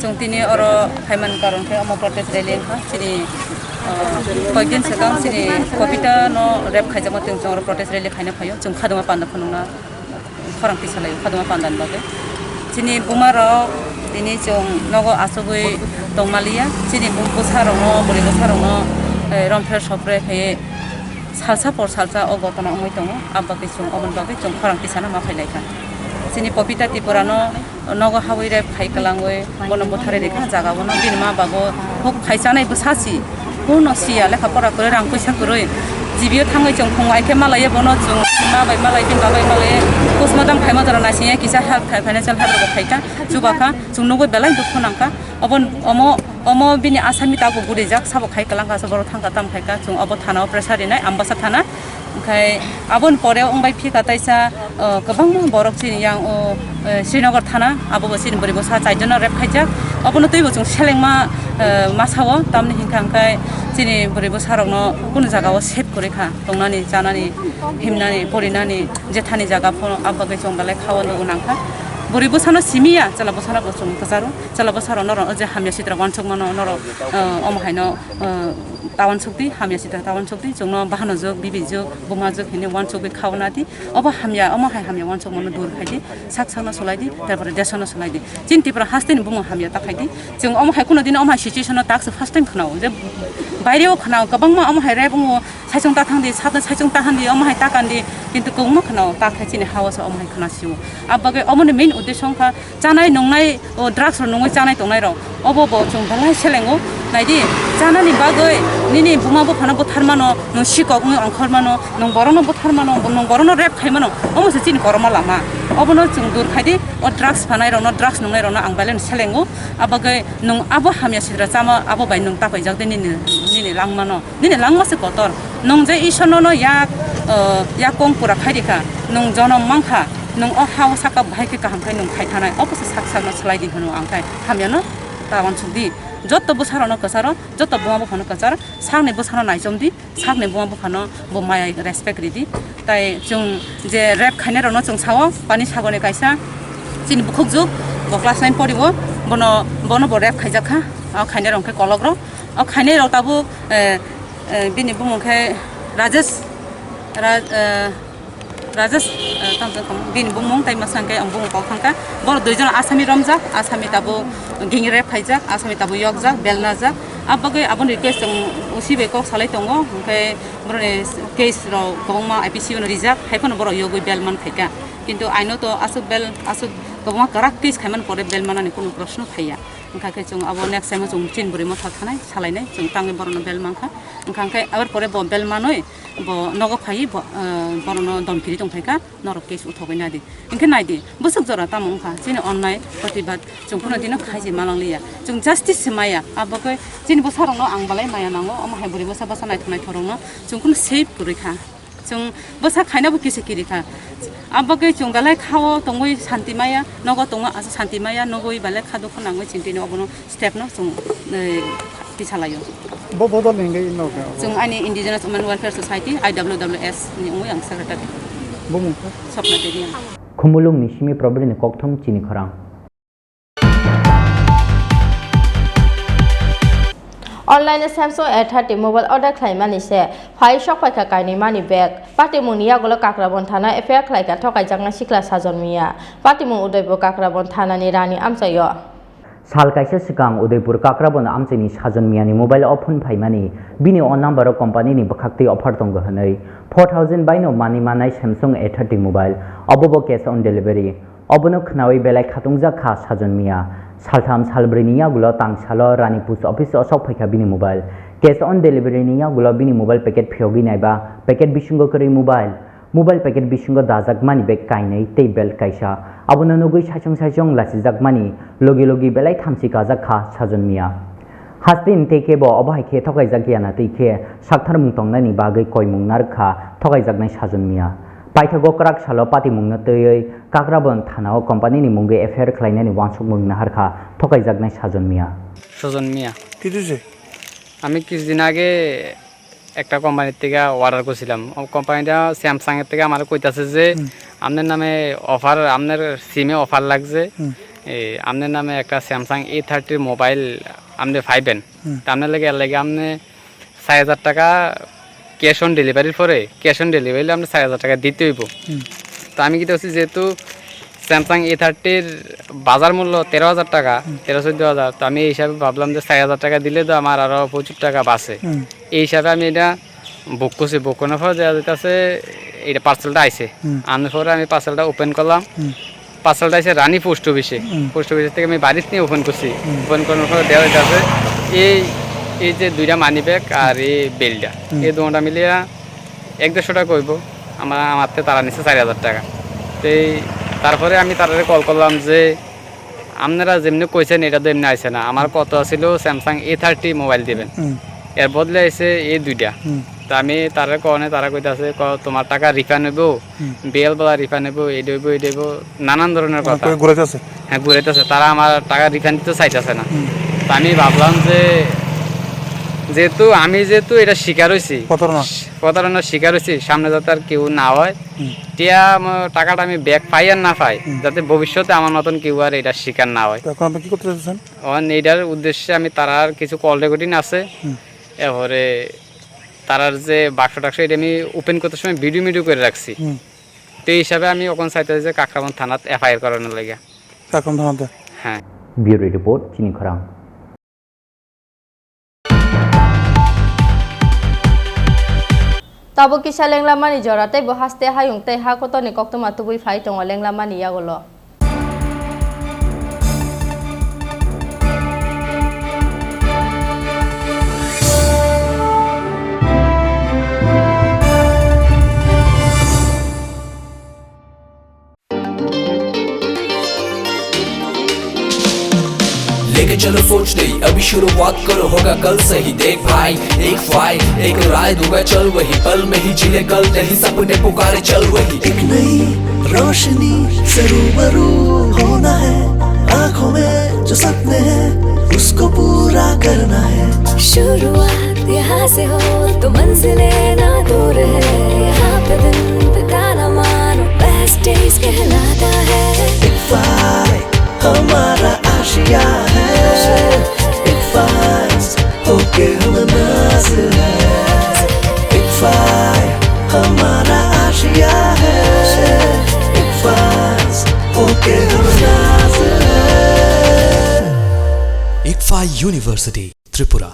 जोंतिनि अरो फाइमान कारनखे अमो प्रोटेस्ट रैली खा सिनि कयदिन सिगां सिनि कविता नो रेप खायजामा जों प्रोटेस्ट रैली खायनो फायो जों खादुमा पान्दा फनुना खरांथि सालाय खादुमा पान्दान बागै सिनि बुमारो दिनै जों नगो आसुगै दंमालिया सिनि बुसारनो बलि बुसारनो रमफेर सफ्रे खाय सालसा पर सालसा अगतना अमै दङ आबाकै जों अमन बागै जों खरांथि साना मा फायलायखा सिनि पपिता त्रिपुरानो नगो हावै रेप खायकलाङै बन बथारे रेखा जागावनो बिनमा बागो हुक खायजानाय बसासि हुनो सिया लेखा परा करे रां पैसा करे जिबियो थाङै जों फंआइखे मालाय बनो जों माबाय मालाय बिन बाबाय मालाय कुसमदाम खायमा दरा नासिया किसा हेल्प फाइनान्शियल हेल्प खायता जुबाखा जों नगो बेलाय दुखु नांका अबन अमो बिनि आसामी तागो गुरि जाक साबो खायकलांगा सबर थांगा ताम खायका जों अब थानाव प्रेसारिनाय आम्बासा थाना ओमफ्राय आबन परेयाव अंबाय फिका ताइसा गोबां बरक सिनि यां श्रीनगर थाना आबो सिनि बोरिबो सा चाइजना रेप खायजाक अबनो तैबो जों सेलेंमा मासावो तामनि हिंखा ओंखाय सिनि बोरिबो सारावनो कुनु जागाव सेभ करेखा दंनानि जानानि हिमनानि परिनानि जेथानि जागाफोर आबागै जों बेलाय खावनो गोनांखा बोरिबो सानो सिमिया चलाबो साराबो जों कजारो चलाबो साराव नर जे हामिया सित्रा वानसक मानो नर अमहायनो टाउन सकती हामिया सित्रा टाउन सकती जों बाहानो जग बिबि जग बुमा जग हिने वानसक बे खावनादि अब हामिया अमहाय हामिया वानसक मानो दूर खायदि साकसानो सलायदि तारपरे देशनो सलायदि चिन्तिफ्रा हास्तेन बुमो हामिया ताखायदि जों अमहाय कुनो दिन अमहाय सिचुएसन टाक्स फर्स्ट टाइम खनाव जे बायरेव खनाव गोबां मा अमहाय रे बुमो साइसं ताथांदि साथन साइसं ताहांदि अमहाय ताकांदि किन्तु गोबां खनाव ताखायचिनि हावास अमहाय खनासिउ आबागे अमने मेन उद्देश्यखा जानाय नंनाय ड्राग्स नङै जानाय दंनाय र अबो जों बालाय सेलेंगो नायदि जानानि बागै निनि बुमाबो फानाबो थारमानो नं सिकक नं अंखरमानो नं बरनो बोथारमानो नं बरनो रेप खायमानो अमसे चिन गरमा लामा अबनो जों दूर खायदि अ ड्राग्स फानाय रनो ड्राग्स नंनाय रनो आं बालाय सेलेंगो आबागे नं आबो हामिया सिद्रा जामा आबो बाय नं ताखै जाक निनि लांमानो निनि लांमासे कतर नं जे इसननो या कंपुरा खायदिखा नं जनम मांखा नों हाव साका भाइके काहामखाय नों खायथानाय अबसे साकसानो सलायदि होनो आंखाय हामियानो तावान सुदि जत बोसारनो कसारो जत बुमा बफानो कसार सागने बोसारनो नायजमदि सागने बुमा बफानो बो माय रेसपेक्ट रिदि ताइ जों जे रेप खायने रनो जों सावो पानी सागने कायसा चिन बुखुक जुग क्लास 9 पढिबो बनो बो रेप खायजाखा आ खायने रंखे कलग्र आ खायने रताबो बिनि बुमखाय राजेश दिन बुमं टाइम सांगे आं बुमं पावखांका बर दुइजन आसामी रमजाक आसामी ताबो गिंग रेप खायजाक आसामी ताबो यगजाक बेलनाजाक अब बगे अपन रिक्वेस्ट उसी बेको साले तंगो ओमफ्राय बरने केस रो गमा आईपीसी नो रिजर्व हाइफन बर योगै बेलमान फाइका किन्तु आइनो तो आसुक गमा करा केस खायमान परे बेलमानानि कोनो प्रश्न फाइया ओंखाय जों अब नेक्स्ट टाइम जों चिन बुरि मथा थानाय सालायनाय जों तांगे बरनो बेलमानखा ओंखाय आबार परे ब बेलमानय ब नग फाइ बरनो दमकिरि दंफायका नरक केस उठबै नादि ओंखाय नायदि बसक जरा तामंखा जिनि अननाय प्रतिबाद जों कोनो दिनो खायजे मालांलिया जों जस्टिस माया आबगै जिनि बसारनो आंबालाय माया नांगो अमहाय बुरि बसा बसा नायथनाय थरनो जों कोनो सेफ गुरैखा जों बसा खायनाबो किसे किरिखा आबगै जों दालाय खाओ तंगै शान्ति माया नग तंग शान्ति माया नगै बालाय खादो खनांगै चिन्तिनो अबनो स्टेपनो जों बिसालायो बदल लेंगे इन लोग जों आइनि indigenous women welfare society IWWS नि उंगै आं सेक्रेटारि बुमुं सपना देरि खुमुलुं निसिमि प्रबरिनि कक्थम चिनि खरां Online Samsung A30 mobile order claimani se phai shop phai ka kaini mani bag patimung niya golo kakrabon thana affair khlai ka thokai jangna sikla sajon miya patimung udaibo kakrabon thana ni rani amchayo साल काइसे सिगां उदयपुर काक्राबन आमचेनि साजन मियानि mobile often फाइमानि बिनि अन number कम्पानिनि बखाक्ति अफार दं गहनै 4000 बाइनो मानि मानाय Samsung A30 mobile अबबो cash on delivery अबनो खनावै बेलाय खातुंजा खा साजन मिया सालथाम सालब्रैनिया गुलो तांसालो रानी पोस्ट ऑफिस असक फैखा बिनि मोबाइल कैश ऑन डिलीवरी निया गुलो बिनि मोबाइल पैकेट फियोगी नायबा पैकेट बिसुंगो करै मोबाइल पैकेट बिसुंगो दाजाक मानि बेग काइनै टेबल काइसा अबनो नगै साइचं लासिजाक मानि लगी बेलाय थामसि काजाक खा साजन मिया हास्तिन तेकेबो अबाहायखे थगायजाक गियाना तैखे साक्थार मुंतंनानि बागै कयमुंनार खा थगायजाकनाय साजन मिया पाइथागो क्राक सालो पाति मुंगना तयै काक्राबन थानाव कम्पानिनि मुंगे एफेयार खालायनायनि वानसुक मुंगना हारखा थगायजाकनाय साजन मिया किदुसे আমি কিছুদিন আগে একটা কোম্পানির থেকে অর্ডার করছিলাম কোম্পানিটা স্যামসাং এর থেকে আমার কইতাছে যে আপনার নামে অফার আপনার সিমে অফার লাগছে আপনার নামে একটা স্যামসাং A30 মোবাইল আপনি পাইবেন তা আপনার লাগে আপনি 4000 টাকা ক্যাশ অন ডেলিভারির পরে ক্যাশ অন ডেলিভারি আপনি 4000 টাকা দিতে হইব তো আমি কি বলছি যেহেতু স্যামসাং A30 বাজার মূল্য 13000 টাকা 13-14,000 তো আমি এই হিসাবে ভাবলাম যে 4000 টাকা দিলে তো আমার আরো 25 টাকা বাঁচে এই হিসাবে আমি এটা বুক করছি বুক করার পর দেওয়া যেতেছে এটা পার্সেলটা আইছে আনার পরে আমি পার্সেলটা ওপেন করলাম পার্সেলটা আইছে রানী পোস্ট অফিসে থেকে আমি বাড়িতে নিয়ে ওপেন করছি ওপেন করার পর দেওয়া যেতেছে এই যে দুইটা মানি ব্যাগ আর এই বেলটা এই দুটা মিলিয়ে 150 টাকা কইব আমার তারা নিচ্ছে 4000 টাকা তো তারপরে আমি তাদের কল করলাম যে আপনারা যেমনি কইছেন এটা তো এমনি আইছে না আমার কত ছিল স্যামসাং A30 মোবাইল দিবেন এর বদলে আইছে এই দুইটা তো আমি তারা কনে তারা কইতাছে তোমার টাকা রিফান্ড হইব বিএল বলা রিফান্ড হইব এই দেব নানান ধরনের কথা ঘুরাইতেছে তারা আমার টাকা রিফান্ড দিতে চাইতেছে না তো আমি ভাবলাম যে যেহেতু এটা শিকার হয়েছি প্রতারণার শিকার হয়েছি সামনে যাতে আর কেউ না হয় টাকাটা আমি ব্যাক পাই আর না পাই যাতে ভবিষ্যতে আমার মতন কেউ আর এটা শিকার না হয় এইটার উদ্দেশ্যে আমি তারার কিছু কল রেকর্ডিং আছে এরপরে তারার যে বাক্স টাক্স এটা আমি ওপেন করতে সময় ভিডিও করে রাখছি তো এই হিসাবে আমি ওখানে চাইতে যে কাকরাবন থানাত এফআইআর করানোর লাগে হ্যাঁ ব্যুরো রিপোর্ট চিনি খরাং Tabo kisah lenglamani jorate bohaste hayung teh hakoto ni kokto matubui fai tong lenglamani ya golo. लेके चलो सोच नहीं अभी शुरुआत करो होगा कल से ही देख भाई एक फाइट एक राय दूंगा चल वही पल में ही जिले कल नहीं सपने पुकारे चल वही एक नई रोशनी से रूबरू होना है आँखों में जो सपने हैं उसको पूरा करना है शुरुआत यहाँ से हो तो मंजिलें ना दूर है यहाँ पे दिन बिताना मानो बेस्ट डेज कहलाता है एक फाइट हमारा आशिया है एक फाइट होके हम नाज है एक फाइट हमारा आशिया है एक फाइट होके हम नाज है ICFAI university Tripura.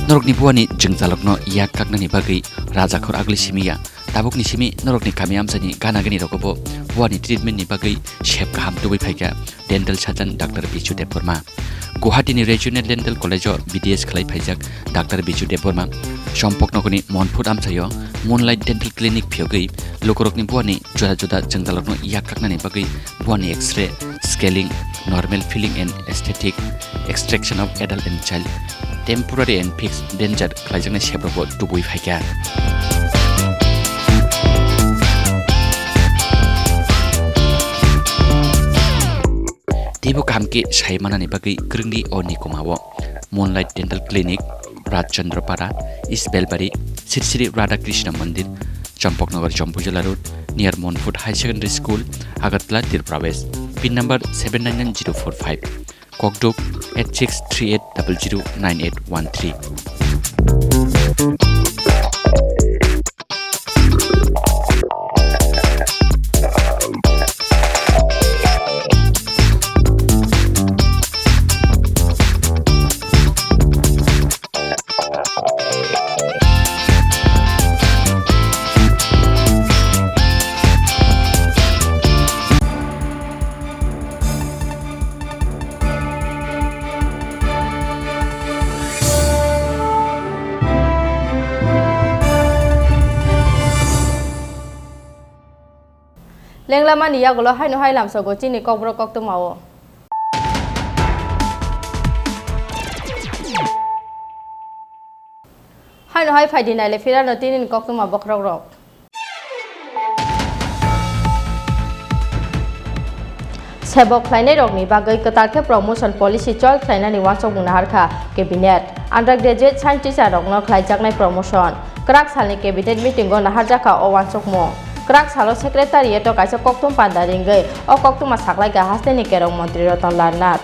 Norokni buani jengjalokno yak kaknani bagai raja khor agli simiya tabukni simi norokni kami amsani gana gani rokobo buani treatment ni bagai shep kaham tubai phaika dental surgeon Dr. Bichu Deborma Guwahati ni Regional Dental College BDS khlai phaijak Dr. Bichu Deborma sompoknokoni monfut amsayo Moonlight Dental Clinic phiogai lokorokni buani juda juda jengjalokno yak kaknani bagai buani X-ray scaling normal filling and aesthetic extraction of adult and child temporary and fixed danger khlaijakna shebrabo tubui phaika tibu kamke saimanani bagai kringdi oni kumawo Moonlight Dental Clinic Rajchandrapara East Belbari Sri Radha Krishna Mandir Champoknagar Champujala Road near Monfort High Secondary School Agartala Tripura West pin number 799045 Kokdok 8638009813 Lenglama ni yagolo hai no hai lam so go chini kobro kok to mawo hai no hai faidi nai le fira no tinin kok to ma bokrok rok sebok khlainai rok ni bagai katarke promotion policy chol khlaina ni wasok bungna harkha cabinet undergraduate scientist rok no khlaijaknai promotion krak salni cabinet meeting go nahar jaka o wasok mo Krak salo secretariat to kaisa koktum pandaringai o koktum masaklai ga haste ni kerong mantri Ratan Larnat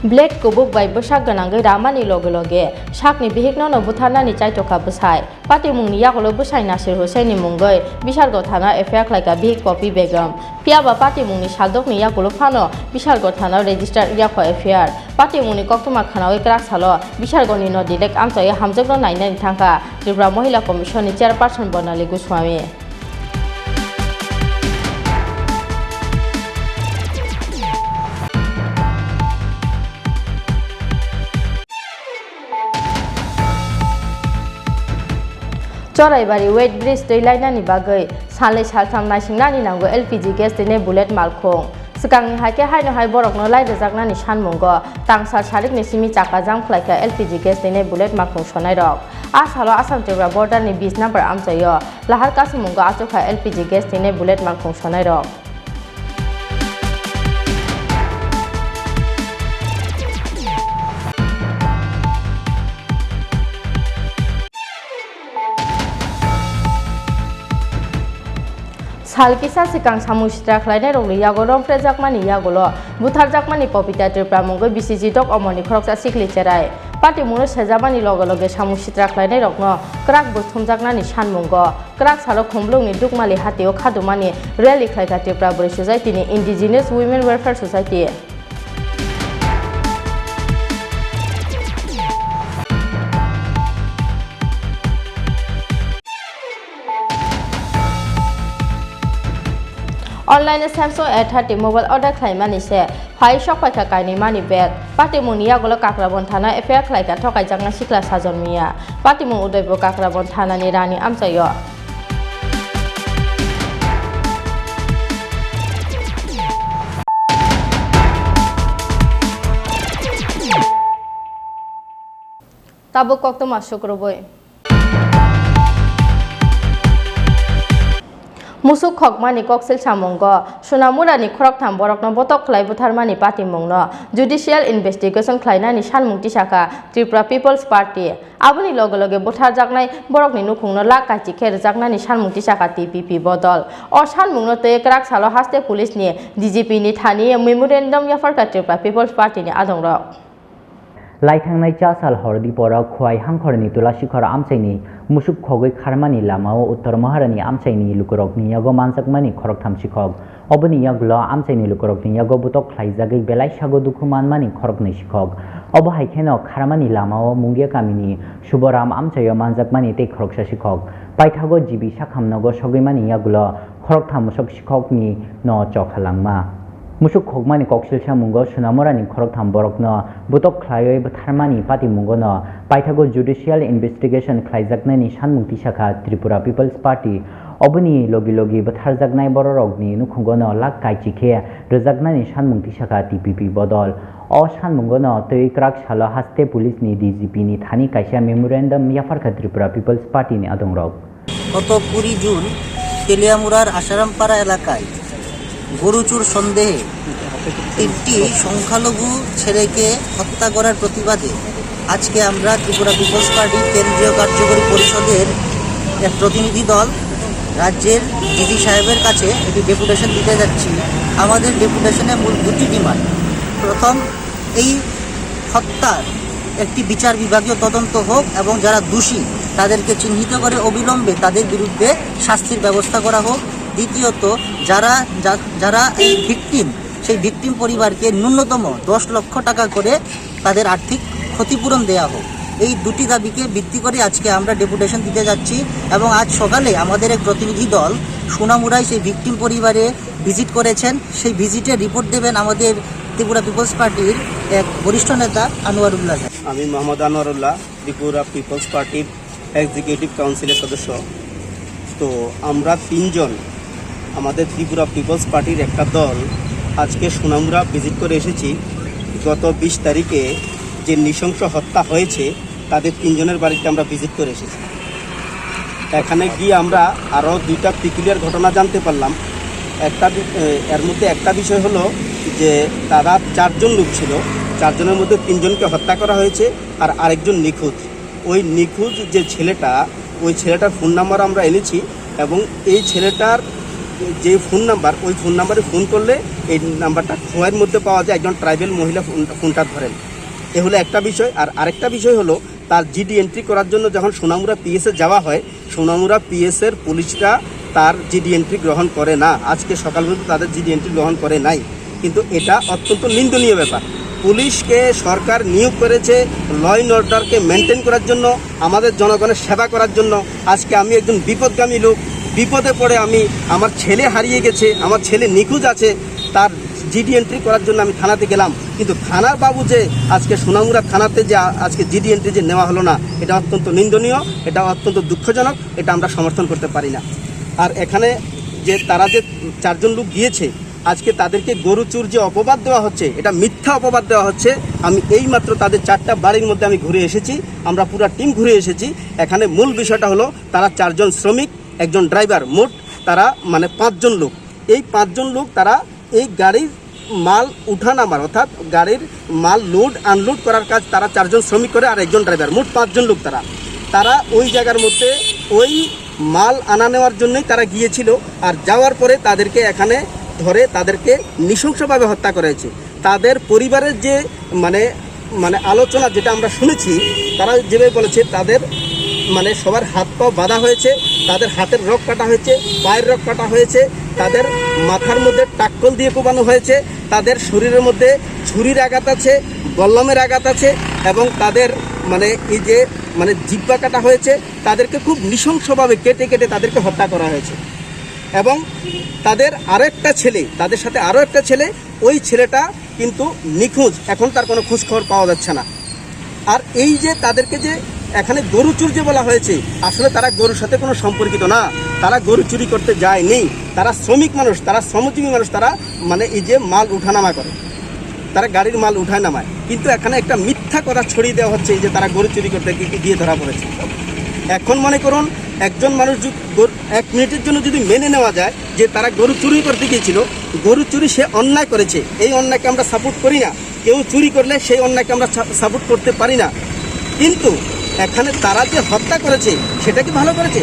Blade kubuk bai bosak ganangai ramani loge loge sakni bihikno no buthana ni chaitoka busai pati mungni yakolo busai Nasir Hussein ni mungai Bishargo thana FIR khlaika bihik copy begam piaba pati mungni saldok ni yakolo phano Bishargo thana register yakho FIR pati mungni koktuma khanawi krak salo Bishargo ni no direct amchai hamjogno naina ni thangka Tripura Mohila Commission ni chairperson Bonali Goswami Choraibari weight bridge toilaina ni bagai salai saltham naisingna ni nango LPG gas tine bullet malkhong sikangni haike haino hai borok no lai rejakna ni sanmungo tangsal sarik ni simi chaka jam khlaika LPG gas tine bullet malkhong sonai rok asalo Assam Tripura border ni 20 number amchayo lahar kasimungo achokha LPG gas tine bullet malkhong sonai rok Salkisa sikang samustra khlainai rokni yagorom prejakmani yagolo butharjakmani popita Tripura mungoi BCG dok omoni khoroksa sikli cherai pati muno sejamani loge loge samustra khlainai rokno krak buthumjaknani sanmungo krak salo khomblungni dukmali hatio khadumani rally khlaika Tripura Buri Society ni Indigenous Women Welfare Society Online Samsung A30 mobile order khlaimani se phai shop paikha kaini mani bag patimung ni yagolo kakrabon thana FIR khlaika thokai jakna sikla sajon miya patimung Udaipur kakrabon thana ni rani amchayo Tabuk koktuma sukroboi musuk khokmani koksil samungo sunamurani khoroktham borokno botok khlai butharmani party mungno judicial investigation khlainani sanmungti saka Tripura People's Party aboni loge loge butharjaknai borokni nukhungno lakkachi kherjaknani sanmungti saka TPP bodol o sanmungno te krak salo haste police ni DGP ni thani memorandum yafarka Tripura People's Party ni adongrok लाइथांनाय चा साल हरदी परा खुवाई हांखरनि तुलासिखर आमसाइनि मुसुक खगै खारमानि लामाव उत्तर महारानि आमसाइनि लुकरकनि यागो मानसाकमानि खरकथाम सिखक अबनि यागलो आमसाइनि लुकरकनि यागो बुतक ख्लाइजागै बेलाइ sago दुखुमानमानि खरकनै सिखक अब हाइखेनो खारमानि लामाव मुंगिया गामिनि सुबराम आमसायो मानजाकमानि ते खरकसा सिखक पाइथागो जिबि साखामनगो सगैमानि यागलो खरकथाम मुसक सिखकनि न चखालांमा musuk khokmani koksilsa mungo sunamorani khoroktham borokno butok khlaioi butharmani party mungo no paithago judicial investigation khlaijaknani sanmungti sakha Tripura People's Party oboni logi logi butharjaknai bororokni nukhungo no lak kaichikhe rejaknani sanmungti sakha TPP bodol o sanmungo no tei krak salo haste police ni DGP ni thani kaisa memorandum yafarka Tripura People's Party ni adongrok গত 20 June তেলিয়ামুড়ার আশারামপাড়া এলাকায় গরুচুর সন্দেহে একটি সংখ্যালঘু ছেলেকে হত্যা করার প্রতিবাদে আজকে আমরা ত্রিপুরা পিপলস পার্টি কেন্দ্রীয় কার্যকরী পরিষদের এক প্রতিনিধি দল রাজ্যের ডিজি সাহেবের কাছে একটি ডেপুটেশন দিতে যাচ্ছি। আমাদের ডেপুটেশনে মূল দুটি ডিমান্ড। প্রথম, এই হত্যার একটি বিচার বিভাগীয় তদন্ত হোক এবং যারা দোষী তাদেরকে চিহ্নিত করে অবিলম্বে তাদের বিরুদ্ধে শাস্তির ব্যবস্থা করা হোক। দ্বিতীয়ত, যারা এই ভিকটিম সেই ভিকটিম পরিবারকে ন্যূনতম 10 লক্ষ টাকা করে তাদের আর্থিক ক্ষতিপূরণ দেওয়া হোক। এই দুটি দাবিকে ভিত্তি করে আজকে আমরা ডেপুটেশন দিতে যাচ্ছি এবং আজ সকালে আমাদের এক প্রতিনিধি দল সোনামুড়ায় সেই ভিকটিম পরিবারে ভিজিট করেছেন। সেই ভিজিটের রিপোর্ট দেবেন আমাদের ত্রিপুরা পিপলস পার্টির এক বরিষ্ঠ নেতা আনোয়ারুল্লাহ। আমি মোহাম্মদ আনোয়ারুল্লাহ, ত্রিপুরা পিপলস পার্টির এক্সিকিউটিভ কাউন্সিলের সদস্য। তো আমরা তিনজন আমাদের ত্রিপুরা পিপলস পার্টির একটা দল আজকে সোনামুড়া ভিজিট করে এসেছি। গত 20 তারিখে যে নৃশংস হত্যা হয়েছে তাদের তিনজনের বাড়িতে আমরা ভিজিট করে এসেছি। এখানে গিয়ে আমরা আরও 2টা পিকুলিয়ার ঘটনা জানতে পারলাম। এর মধ্যে একটা বিষয় হলো যে তারা 4 জন লোক ছিল, 4 জনের মধ্যে 3 জনকে হত্যা করা হয়েছে আর আরেকজন নিখোঁজ। ওই নিখোঁজ যে ছেলেটা, ওই ছেলেটার ফোন নাম্বার আমরা এনেছি এবং এই ছেলেটার যে ফোন নাম্বার, ওই ফোন নাম্বারে ফোন করলে এই নাম্বারটা খোয়াইয়ের মধ্যে পাওয়া যায়, একজন ট্রাইবেল মহিলা ফোনটা ধরেন। এ হলো একটা বিষয়। আর আরেকটা বিষয় হলো তার জিডি এন্ট্রি করার জন্য যখন সোনামুড়া পিএসে যাওয়া হয়, সোনামুড়া পিএসের পুলিশরা তার জিডি এন্ট্রি গ্রহণ করে না। আজকে সকাল পর্যন্ত তাদের জিডি এন্ট্রি গ্রহণ করে নাই, কিন্তু এটা অত্যন্ত নিন্দনীয় ব্যাপার। পুলিশকে সরকার নিয়োগ করেছে ল অ্যান্ড অর্ডারকে মেনটেন করার জন্য, আমাদের জনগণের সেবা করার জন্য। আজকে আমি একজন বিপদগামী লোক, বিপদে পড়ে আমার ছেলে হারিয়ে গেছে, আমার ছেলে নিখোঁজ আছে, তার জিডি এন্ট্রি করার জন্য আমি থানাতে গেলাম, কিন্তু থানার বাবু যে আজকে সোনামুড়া থানাতে যে আজকে জিডি এন্ট্রি যে নেওয়া হলো না, এটা অত্যন্ত নিন্দনীয়, এটা অত্যন্ত দুঃখজনক, এটা আমরা সমর্থন করতে পারি না। আর এখানে যে তারা যে 4 জন লোক গিয়েছে, আজকে তাদেরকে গরু চুর যে অপবাদ দেওয়া হচ্ছে, এটা মিথ্যা অপবাদ দেওয়া হচ্ছে। আমি এইমাত্র তাদের 4টা বাড়ির মধ্যে আমি ঘুরে এসেছি, আমরা পুরো টিম ঘুরে এসেছি। এখানে মূল বিষয়টা হলো তারা 4 জন শ্রমিক, একজন ড্রাইভার, মোট তারা 5 জন লোক। এই 5 জন লোক তারা এই গাড়ির মাল উঠানামার, অর্থাৎ গাড়ির মাল লোড আনলোড করার কাজ তারা 4 জন শ্রমিক করে আর একজন ড্রাইভার, মোট 5 জন লোক। তারা ওই জায়গার মধ্যে ওই মাল আনা নেওয়ার জন্যই তারা গিয়েছিল। আর যাওয়ার পরে তাদেরকে এখানে ধরে তাদেরকে নৃশংসভাবে হত্যা করা হয়েছে। তাদের পরিবারের যে আলোচনা যেটা আমরা শুনেছি, তারা যেভাবে বলেছে তাদের সবার হাত পা বাঁধা হয়েছে, তাদের হাতের রগ কাটা হয়েছে, পায়ের রগ কাটা হয়েছে, তাদের মাথার মধ্যে টাক্কল দিয়ে কোপানো হয়েছে, তাদের শরীরের মধ্যে ছুরির আঘাত আছে, বল্লমের আঘাত আছে এবং তাদের এই যে জিহ্বা কাটা হয়েছে। তাদেরকে খুব নৃশংসভাবে কেটে কেটে তাদেরকে হত্যা করা হয়েছে। এবং তাদের আরেকটা ছেলে, তাদের সাথে আরও একটা ছেলে, ওই ছেলেটা কিন্তু নিখোঁজ, এখন তার কোনো খোঁজখবর পাওয়া যাচ্ছে না। আর এই যে তাদেরকে যে এখানে গরু চুর যে বলা হয়েছে, আসলে তারা গরুর সাথে কোনো সম্পর্কিত না, তারা গরু চুরি করতে যায়নি, তারা শ্রমিক মানুষ, তারা শ্রমজীবী মানুষ, তারা এই যে মাল উঠানামা করে, তারা গাড়ির মাল উঠায় নামায়। কিন্তু এখানে একটা মিথ্যা কথা ছড়িয়ে দেওয়া হচ্ছে যে তারা গরু চুরি করতে গিয়ে ধরা পড়েছে। এখন মনে করুন একজন মানুষ এক মিনিটের জন্য যদি মেনে নেওয়া যায় যে তারা গরু চুরি করতে গিয়েছিল, গরু চুরি সে অন্যায় করেছে, এই অন্যায়কে আমরা সাপোর্ট করি না। কেউ চুরি করলে সেই অন্যায়কে আমরা সাপোর্ট করতে পারি না। কিন্তু এখানে তারা যে হত্যা করেছে সেটা কি ভালো করেছে?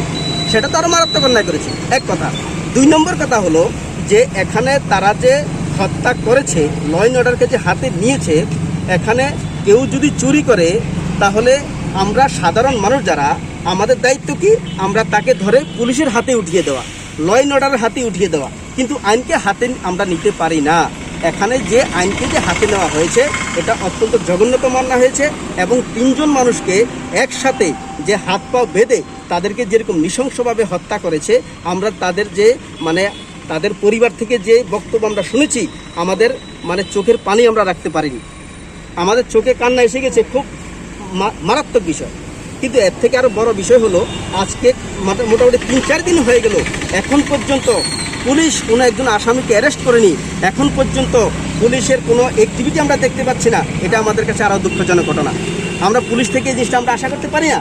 সেটা তো আরও মারাত্মক অন্যায় করেছে, এক কথা। 2 নম্বর কথা হলো যে এখানে তারা যে হত্যা করেছে, ল অ্যান্ড অর্ডারকে যে হাতে নিয়েছে, এখানে কেউ যদি চুরি করে তাহলে আমরা সাধারণ মানুষ যারা, আমাদের দায়িত্ব কি? আমরা তাকে ধরে পুলিশের হাতে উঠিয়ে দেওয়া, ল অ্যান্ড অর্ডারের হাতে উঠিয়ে দেওয়া। কিন্তু আইনকে হাতে আমরা নিতে পারি না। এখানে যে আইনকে যে হাতে নেওয়া হয়েছে এটা অত্যন্ত জঘন্যতম অন্যায় হয়েছে। এবং 3 জন মানুষকে একসাথে যে হাত পা বেঁধে তাদেরকে যেরকম নৃশংসভাবে হত্যা করেছে, আমরা তাদের যে তাদের পরিবার থেকে যে বক্তব্য আমরা শুনেছি, আমাদের চোখের পানি আমরা রাখতে পারিনি, আমাদের চোখে কান্না এসে গেছে। খুব মারাত্মক বিষয়। কিন্তু এর থেকে আরও বড় বিষয় হলো আজকে মোটামুটি 3-4 দিন হয়ে গেল, এখন পর্যন্ত পুলিশ কোনো একজন আসামিকে অ্যারেস্ট করেনি। এখন পর্যন্ত পুলিশের কোনো অ্যাক্টিভিটি আমরা দেখতে পাচ্ছি না। এটা আমাদের কাছে আরও দুঃখজনক ঘটনা। আমরা পুলিশ থেকে এই জিনিসটা আমরা আশা করতে পারি না।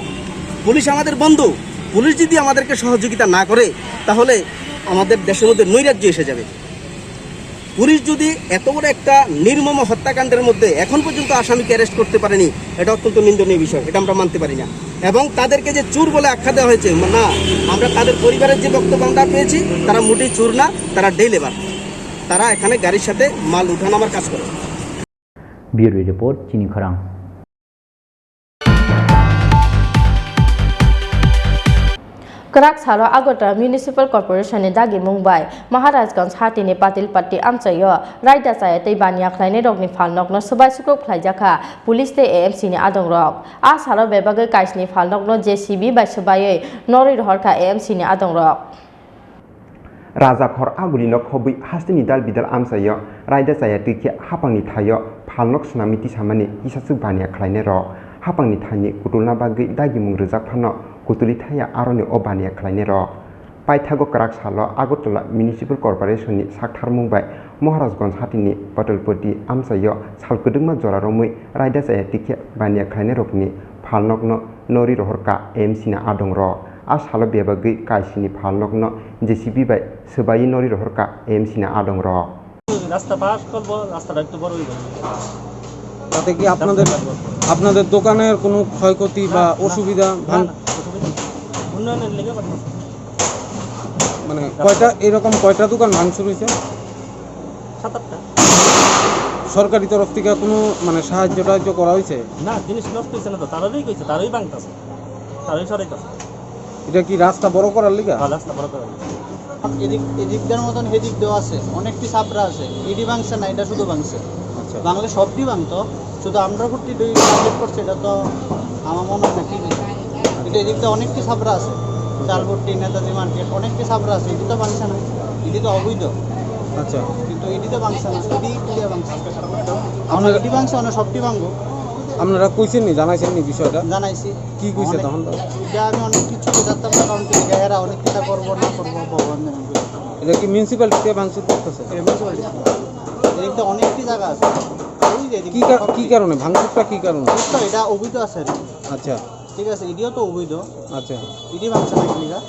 পুলিশ আমাদের বন্ধু। পুলিশ যদি আমাদেরকে সহযোগিতা না করে তাহলে আমাদের দেশের মধ্যে নৈরাজ্য এসে যাবে। পুলিশ যদি এত বড় একটা নির্মম হত্যাকাণ্ডের মধ্যে এখন পর্যন্ত আসামিকে অ্যারেস্ট করতে পারেনি, এটা অত্যন্ত নিন্দনীয় বিষয়, এটা আমরা মানতে পারি না। এবং তাদেরকে যে চোর বলে আখ্যা দেওয়া হয়েছে, না, আমরা তাদের পরিবারের যে বক্তব্য আমরা পেয়েছি, তারা মোটেই চোর না, তারা ডে লেবার। তারা এখানে গাড়ির সাথে মাল উঠানামার কাজ করে। ব্যুরো রিপোর্ট, চিনি খরাং। Kerak Salo Agota Municipal Corporation ni dagi Mumbai Maharajganj hati ni Patil Patti amchayo Raida saya tei bania khlaine rok ni phalnok no subai sukrok khlaijaka Police te AMC ni adong rok a salo bebagai kais ni phalnok no JCB bai subai nori rohorka AMC ni adong rok Raja Khor aguli no khobi hasti ni dal bidal amchayo Raida saya tike hapang ni thayo phalnok sunami ti samani isasu bania khlaine rok hapang ni thani kutulna bagi dagi mung rejak phano Kutuli thaya aroni obania khlaine rok paithago Kerak Salo Agotla Municipal Corporation ni sakthar Mumbai Maharajganj hati ni Patalpoti amchayo salkudungma jora romui Raida saya tike bania khlaine rok ni phalnok no nori rohorka AMC na adong rok a salo bebagui kaisini phalnok no JCB bai subai nori rohorka AMC na adong rok রাস্তা pass করব রাস্তাটা একটু বড় হইবে তাতে কি আপনাদের দোকানের কোনো ক্ষয়ক্ষতি বা অসুবিধা উন্নয়নের লেগে পাঠাচ্ছে মানে কয়টা দোকান ভাঙচুর হয়েছে 7-8টা সরকারি তরফ থেকে কোনো সাহায্য করা হয়েছে না জিনিস নষ্ট হয়েছে না তো তারাই কইছে তারাই ভাঙতাছে তারাই সরাইতাছে এটা কি রাস্তা বড় করার লিগা রাস্তা বড় করার এদিকটার মতন হেদিক দেওয়া আছে অনেকটি সাবরা আছে ইডি ভাঙছে না এটা শুধু ভাঙছে বাংলা সবটি ভাঙতো শুধু আমরা ভর্তি টার্গেট করছে এটা তো আমার মনে হয় না কি এটা এদিকটা অনেকটি সাবরা আছে চালভর্তি নেতাজি মার্কেট অনেকটি সাবরা আছে এটি তো ভাঙছে না এটি তো অবৈধ আচ্ছা কিন্তু এটি তো ভাঙছে না এটি ভাঙছে আমরা এটি ভাঙছে না সবটি ভাঙবো আপনারা কইছেন নি জানাইছেন নি বিষয়টা জানাইছি কি কইছে তখন এটা আমি অনেক কিছু জানতাম না কারণ কি এরা অনেক কিছু করবো না করবো ভগবান এটা কি মিউনিসিপ্যালিটিতে ভাঙচুর করতেছে এদিকটা অনেকটি জায়গা আছে কি কারণে ভাঙচুরটা কি কারণে এটা অবৈধ আছে আচ্ছা ঠিক আছে ইডিও তো অবৈধ আচ্ছা ইডি ভাঙছে না এগুলিগা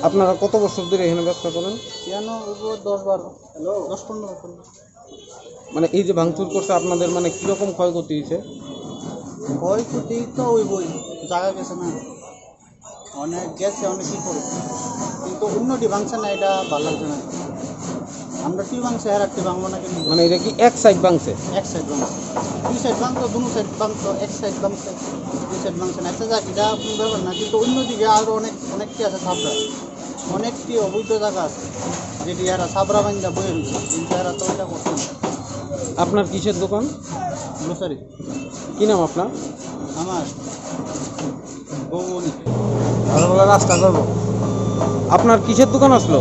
আপনারা কত বছর ধরে এখানে ব্যবসা করেন কেন 10-15 বছর মানে এই যে ভাঙচুর করছে আপনাদের কিরকম ক্ষয়ক্ষতি হয়েছে ক্ষয়ক্ষতি তো ওই জায়গা গেছে না অনেক গেছে অনেক কি করে কিন্তু উন্নতি ভাঙছে না এটা ভালো লাগছে না আমরা কি ভাঙছে আর একটি ভাঙবো না কিন্তু এটা কি এক সাইড ভাঙছে এক সাইড ভাঙছে দুই সাইড ভাঙতো দুনো সাইড ভাঙতো এক সাইড ভাঙছে দুই সাইড ভাঙছে না একটা জায়গা এটা আপনি ব্যাপার না কিন্তু অন্যদিকে আরও অনেকটি আছে সাবরা অনেকটি অবৈধ জায়গা আছে যেটি এরা সাবরা ভাঙা বয়ে রয়েছে কিন্তু এরা তো এটা করছে না আপনার কিসের দোকান গ্রোসারি কি নাম আপনার আমার বৌমনি ভালো রাস্তা করবো আপনার কিসের দোকান আসলো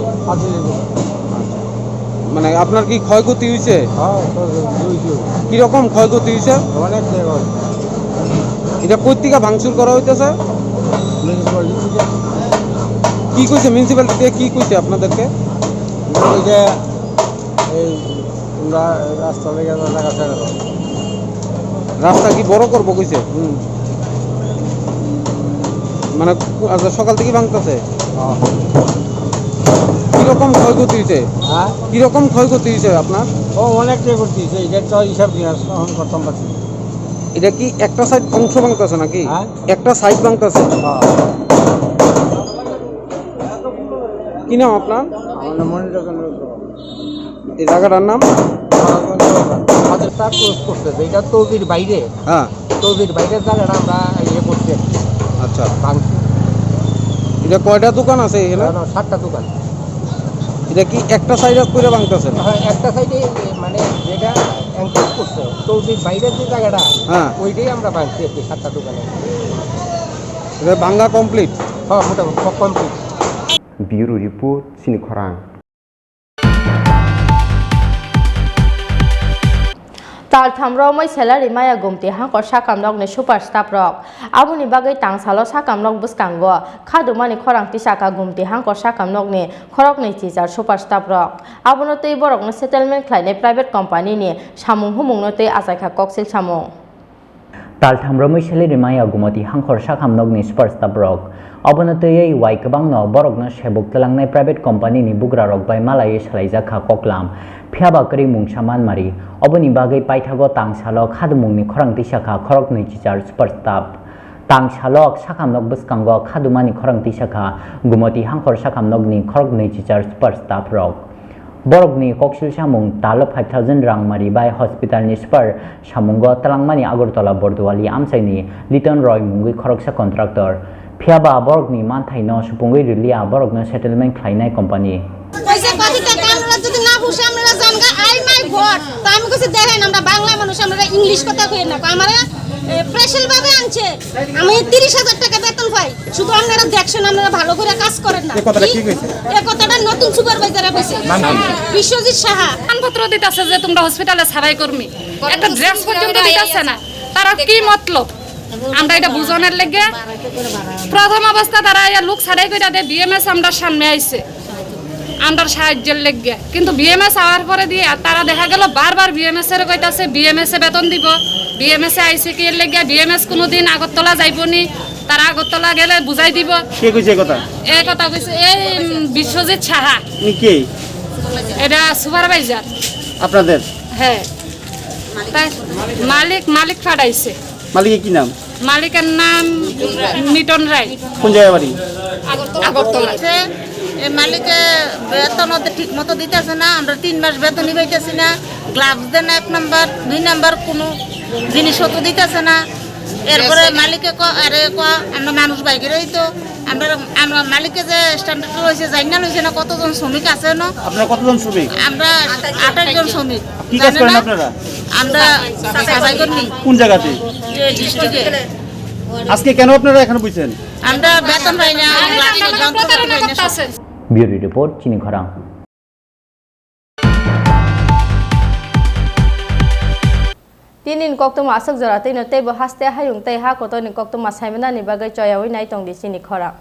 আপনার কি ক্ষয়ক্ষতি হয়েছে কিরকম ক্ষয়ক্ষতি হয়েছে এটা কই থেকে ভাঙচুর করা হইতেছে কি কইছে মিউনিসিপ্যালিটি থেকে কি কইছে আপনাদেরকে রাস্তা কি বড় করবো কইছে মানে আচ্ছা সকাল থেকে ভাঙতেছে কিরকম ক্ষয়ক্ষতি হয়েছে কিরকম ক্ষয়ক্ষতি হয়েছে আপনার ও অনেক ক্ষয়ক্ষতি হয়েছে এটা তো হিসাব দিয়ে করতাম পারছি এটা কি একটা সাইড অংশ ভাঙতেছে নাকি একটা সাইড ভাঙতেছে কি নাম আপনার এই জায়গাটার নাম আমাদের তার ক্লোজ করতে এটা তৌজির বাইরে তৌজির বাইরের জায়গাটা আমরা ইয়ে করছি আচ্ছা ভাঙছি এটা কয়টা দোকান আছে এখানে 7টা দোকান এটা কি একটা সাইড করে ভাঙতেছে হ্যাঁ একটা সাইডে মানে যেটা অ্যাঙ্কর করছে তৌজির বাইরের যে জায়গাটা ওইটাই আমরা ভাঙছি আর কি 7টা দোকানে এটা ভাঙা কমপ্লিট হ্যাঁ মোটামুটি complete Biru Report Chini Khorang. Tal thamro moi salary maya gumti hangkor sakam nok ne superstar rok abuni bagai tangsalo sakam nok buskango khadumani khorang ti saka gumti hangkor sakam nok ne khorok nei teacher superstar rok abuno tei borok ne settlement khlaine private company ni samung humung no tei ajaikha koksil samung Tal thamro moi salary maya gumati hangkor sakam nok ne superstar rok Abonotoi wai kabang no borok no sebok telangnai private company ni bugra rok bai malai salaijaka koklam phiaba kri mung saman mari oboni bagai paithago tangsalo khadumung ni khorang tisaka khorok nei chichar superstar tangsalok sakamnok buskango khadumani khorang tisaka gumoti hangkor sakamnok ni khorok nei chichar superstar rok borok ni koksil samung talo 5000 rang mari bai hospital ni super samungo talangmani agortola bordwali amsaini liton roy mungui khoroksa contractor Phiaba borok ni manthai no supungui rilia borok no settlement khlainai company কইছে কথা কামরা যদি না বুঝে আমরা জানগা I my vote তা আমি কইছি দেখেন আমরা বাংলা মানুষ আমরা ইংলিশ কথা কই না আমারে স্পেশাল ভাবে আনছে আমি 30000 টাকা বেতন পাই শুধু আপনারা দেখছেন আপনারা ভালো করে কাজ করেন না এই কথাটা কি কইছে এই কথাটা নতুন সুপারভাইজারে কইছে বিশ্বজিৎ সাহা মানপত্র দিতাছে যে তোমরা হসপিটালে ছাড়াই কর্মী একটা ড্রেস পর্যন্ত দিতাছে না তারা কি মতলব আমরা এটা বুঝানোর লাগে প্রথম অবস্থা তারা লোক ছাড়াই কইরা দে বিএমএস আমরা সামনে আইছে আমরা সাহায্যের লাগে কিন্তু বিএমএস আওয়ার পরে দিয়ে তারা দেখা গেল বারবার বিএমএস এর কইতাছে বিএমএস এ বেতন দিব বিএমএস এ আইছে কি এর লাগে বিএমএস কোনোদিন আগরতলা যাইবনি তারা আগরতলা গেলে বুঝাই দিব কে কইছে কথা এই কথা কইছে এই বিশ্বজিৎ সাহা কে এটা সুপারভাইজার আপনাদের হ্যাঁ মালিক ফাটাইছে মালিকের কি নাম মালিকের নাম মিটন রায় কোন জায়গা বাড়ি আগরতলা মালিকে বেতন ঠিক মতো দিতেছে না আমরা 3 মাস বেতনই পাইতেছি না গ্লাভস দেন 1 নাম্বার 2 নাম্বার কোনো জিনিসপত্র দিতেছে না এরপরে মালিকে আরে আমরা মানুষ বাইকেরই তো আমরা মালিকে যে স্ট্যান্ডার্ড রয়েছে জানা লইছে না কতজন শ্রমিক আছে না আপনারা কতজন শ্রমিক আমরা 28 জন শ্রমিক কি কাজ করেন আপনারা আমরা সাফাই কর্মী কোন জায়গাতে এই ডিস্ট্রিক্টে আজকে কেন আপনারা এখানে বসেছেন আমরা বেতন পাই না Bureau Report Chini Khorang Tinin koktum asok jara tei no tei bo haste hayung tei ha koto ni koktum asaimana ni bagai choyawi nai tong di Chini Khorang